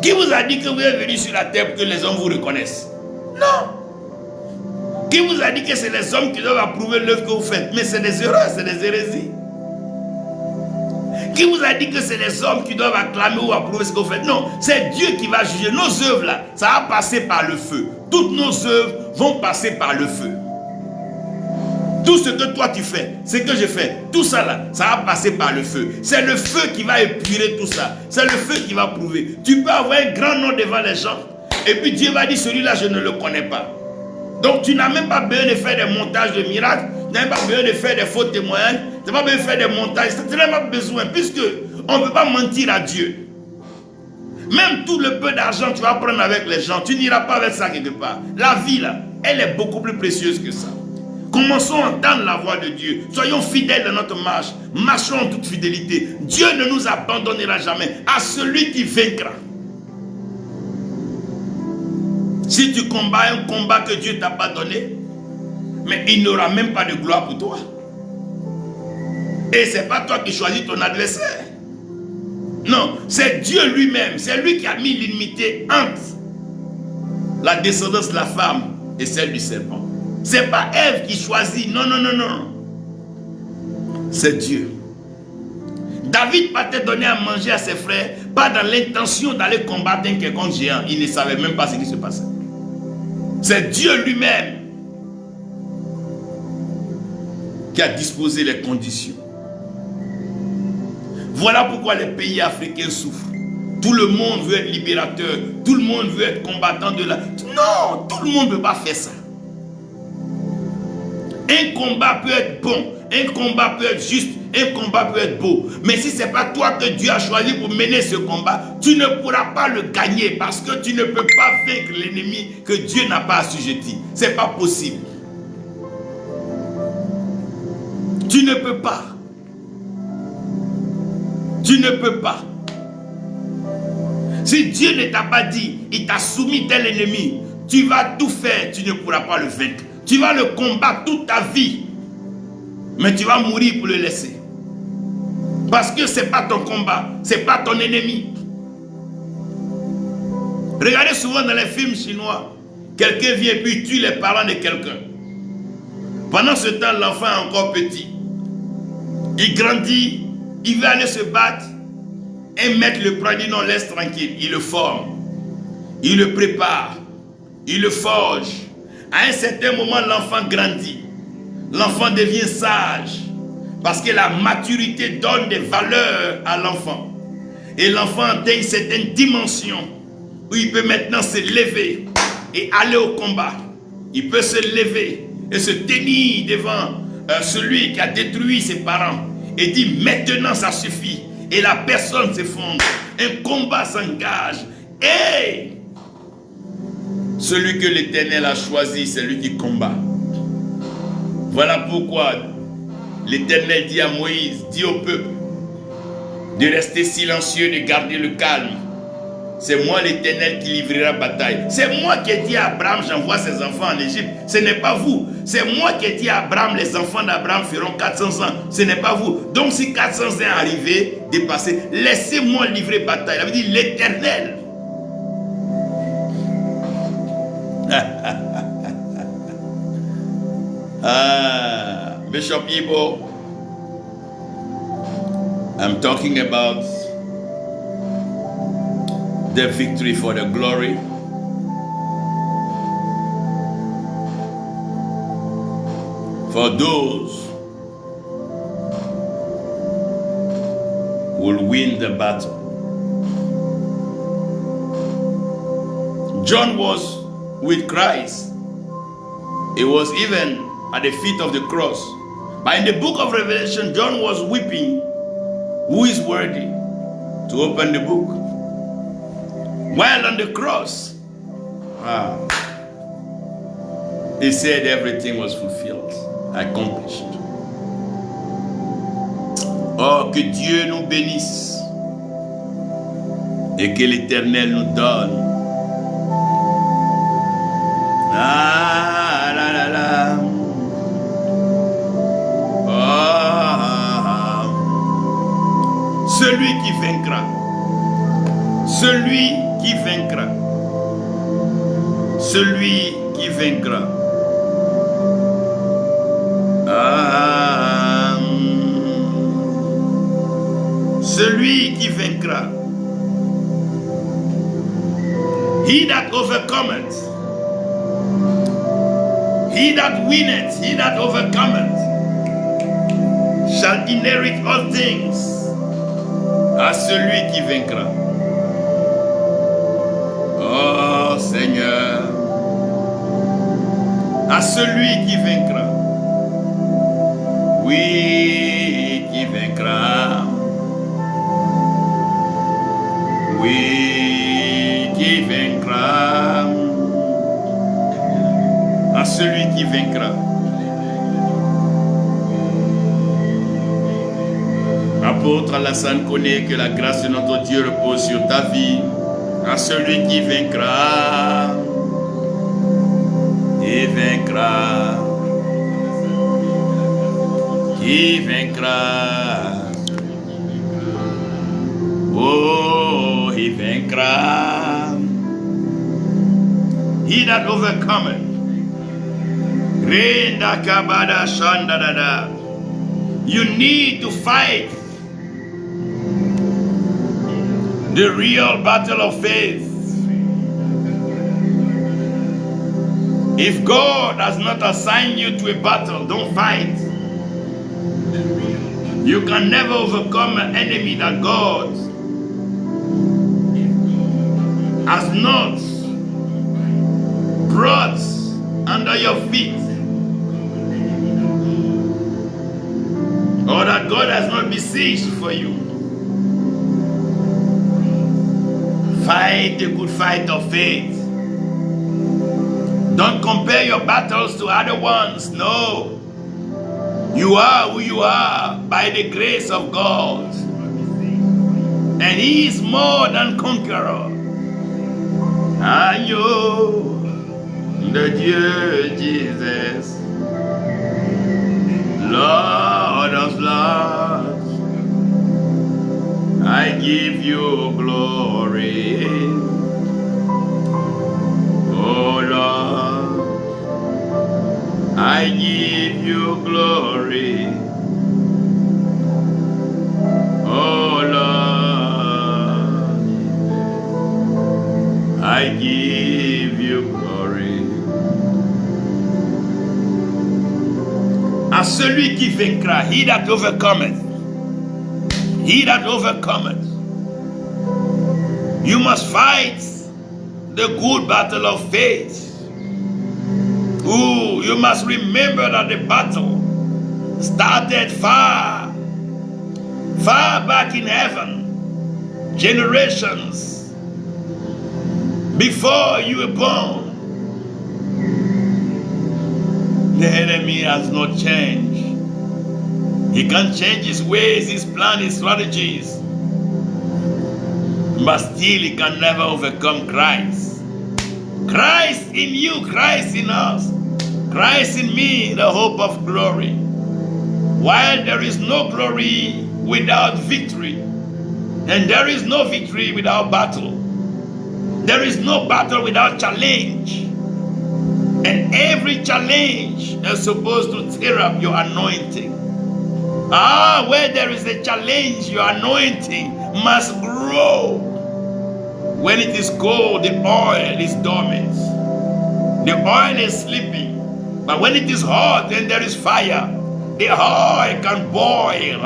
Qui vous a dit que vous êtes venu sur la terre pour que les hommes vous reconnaissent? Non. Qui vous a dit que c'est les hommes qui doivent approuver l'œuvre que vous faites? Mais c'est des erreurs, c'est des hérésies. Qui vous a dit que c'est les hommes qui doivent acclamer ou approuver ce que vous faites? Non, c'est Dieu qui va juger. Nos œuvres là, ça va passer par le feu. Toutes nos œuvres vont passer par le feu. Tout ce que toi tu fais, ce que je fais, tout ça là, ça va passer par le feu. C'est le feu qui va épurer tout ça. C'est le feu qui va prouver. Tu peux avoir un grand nom devant les gens. Et puis Dieu va dire, celui-là je ne le connais pas. Donc tu n'as même pas besoin de faire des montages de miracles. Tu n'as même pas besoin de faire des faux témoignages. Tu n'as pas besoin de faire des montages. Tu n'as pas besoin. Puisque on ne peut pas mentir à Dieu. Même tout le peu d'argent que tu vas prendre avec les gens, tu n'iras pas avec ça quelque part. La vie là, elle est beaucoup plus précieuse que ça. Commençons à entendre la voix de Dieu. Soyons fidèles dans notre marche. Marchons en toute fidélité. Dieu ne nous abandonnera jamais. À celui qui vaincra. Si tu combats un combat que Dieu ne t'a pas donné, mais il n'aura même pas de gloire pour toi. Et ce n'est pas toi qui choisis ton adversaire. Non, c'est Dieu lui-même. C'est lui qui a mis l'inimité entre la descendance de la femme et celle du serpent. Ce n'est pas Ève qui choisit. Non, non, non, non. C'est Dieu. David va te donner à manger à ses frères, pas dans l'intention d'aller combattre un quelconque géant. Il ne savait même pas ce qui se passait. C'est Dieu lui-même qui a disposé les conditions. Voilà pourquoi les pays africains souffrent. Tout le monde veut être libérateur. Tout le monde veut être combattant de la... Non, tout le monde ne peut pas faire ça. Un combat peut être bon, un combat peut être juste, un combat peut être beau. Mais si ce n'est pas toi que Dieu a choisi pour mener ce combat, tu ne pourras pas le gagner parce que tu ne peux pas vaincre l'ennemi que Dieu n'a pas assujetti. Ce n'est pas possible. Tu ne peux pas. Tu ne peux pas. Si Dieu ne t'a pas dit, il t'a soumis tel ennemi, tu vas tout faire, tu ne pourras pas le vaincre. Tu vas le combattre toute ta vie. Mais tu vas mourir pour le laisser. Parce que ce n'est pas ton combat. Ce n'est pas ton ennemi. Regardez souvent dans les films chinois. Quelqu'un vient et puis tue les parents de quelqu'un. Pendant ce temps, l'enfant est encore petit. Il grandit. Il va aller se battre. Un maître le prend et dit non, laisse tranquille. Il le forme. Il le prépare. Il le forge. À un certain moment, l'enfant grandit. L'enfant devient sage. Parce que la maturité donne des valeurs à l'enfant. Et l'enfant atteint une certaine dimension où il peut maintenant se lever et aller au combat. Il peut se lever et se tenir devant celui qui a détruit ses parents. Et dit maintenant ça suffit. Et la personne s'effondre. Un combat s'engage. Et celui que l'Éternel a choisi, c'est lui qui combat. Voilà pourquoi l'Éternel dit à Moïse, dit au peuple, de rester silencieux, de garder le calme. C'est moi l'Éternel qui livrera bataille. C'est moi qui ai dit à Abraham, j'envoie ses enfants en Égypte. Ce n'est pas vous. C'est moi qui ai dit à Abraham, les enfants d'Abraham feront 400 ans. Ce n'est pas vous. Donc si 400 ans arrivés, dépassés, laissez-moi livrer bataille. Il avait dit l'Éternel. Bishop Ibo, I'm talking about the victory for the glory. For those who will win the battle. John was with Christ. He was even at the feet of the cross. But in the book of Revelation, John was weeping. Who is worthy to open the book? While on the cross, he said everything was fulfilled, accomplished. Oh, que Dieu nous bénisse et que l'Éternel nous donne. Ah, la, la, la. Oh, vaincra. Celui qui vaincra. Celui qui vaincra. Celui qui vaincra. He that overcometh. He that winneth. He that overcometh shall inherit all things. À celui qui vaincra. Oh Seigneur. À celui qui vaincra. Oui, qui vaincra. Oui, qui vaincra. À celui qui vaincra. Apôtre Alassane connaît que la grâce de notre Dieu repose sur ta vie. À celui qui vaincra. Qui vaincra. Qui vaincra. Oh, he vaincra. He that overcometh. Renda kabada shandadada. You need to fight the real battle of faith. If God has not assigned you to a battle, don't fight. You can never overcome an enemy that God has not brought under your feet, or that God has not besieged for you. Fight the good fight of faith. Don't compare your battles to other ones. No. You are who you are by the grace of God. And He is more than conqueror. Agneau de Dieu, Jesus, Lord of Lords, I give you glory. Oh Lord, I give you glory. Oh Lord, I give you glory. À celui qui vaincra, he that overcometh. He that overcometh. You must fight the good battle of faith. Ooh, you must remember that the battle started far back in heaven, generations before you were born. The enemy has not changed. He can change his ways, his plans, his strategies, but still he can never overcome Christ. Christ in you, Christ in us, Christ in me, the hope of glory. While there is no glory without victory, and there is no victory without battle, there is no battle without challenge. And every challenge is supposed to tear up your anointing. Where there is a challenge, your anointing must grow. When it is cold, the oil is dormant. The oil is sleeping. But when it is hot and there is fire, the oil can boil.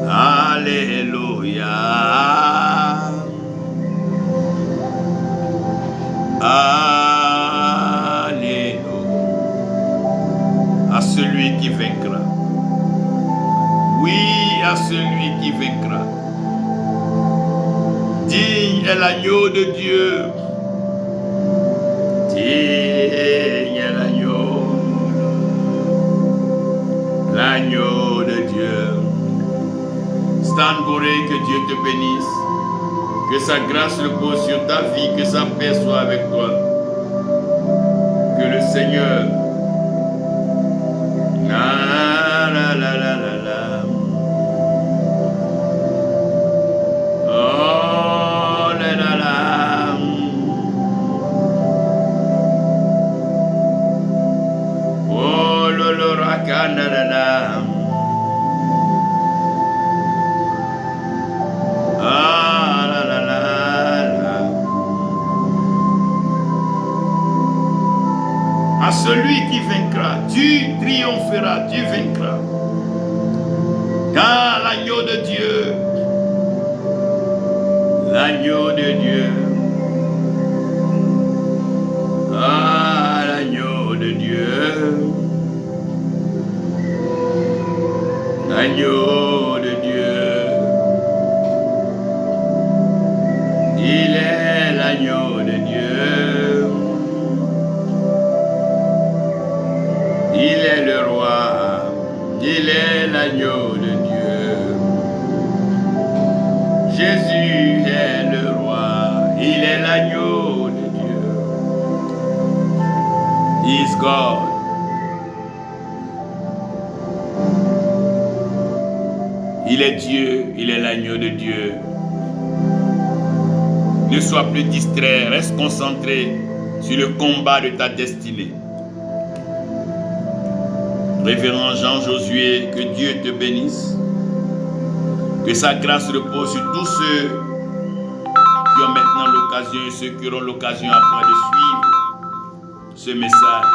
Alléluia. Alléluia. À celui qui vaincra. Oui, à celui qui vaincra. Digne est l'agneau de Dieu. Digne est l'agneau. L'agneau de Dieu. Stan Goré, que Dieu te bénisse. Que sa grâce repose sur ta vie, que sa paix soit avec toi. Que le Seigneur La la la la la la. Oh la la la. Oh lolo rakana la la. Ah la la la la. À celui qui vaincra, tu triompheras, tu vaincras. Car l'agneau de Dieu, l'agneau de Dieu, ah l'agneau de Dieu, l'agneau de Dieu, il est l'agneau de Dieu, il est le roi, il est l'agneau de Dieu. Jésus est le roi, il est l'agneau de Dieu. He is God. Il est Dieu, il est l'agneau de Dieu. Ne sois plus distrait, reste concentré sur le combat de ta destinée. Révérend Jean Josué, que Dieu te bénisse. Que sa grâce repose sur tous ceux qui ont maintenant l'occasion et ceux qui auront l'occasion après de suivre ce message.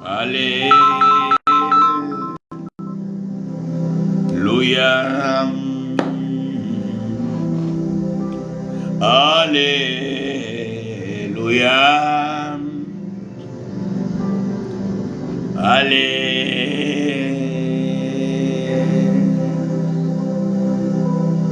Alléluia. Alléluia. Alléluia.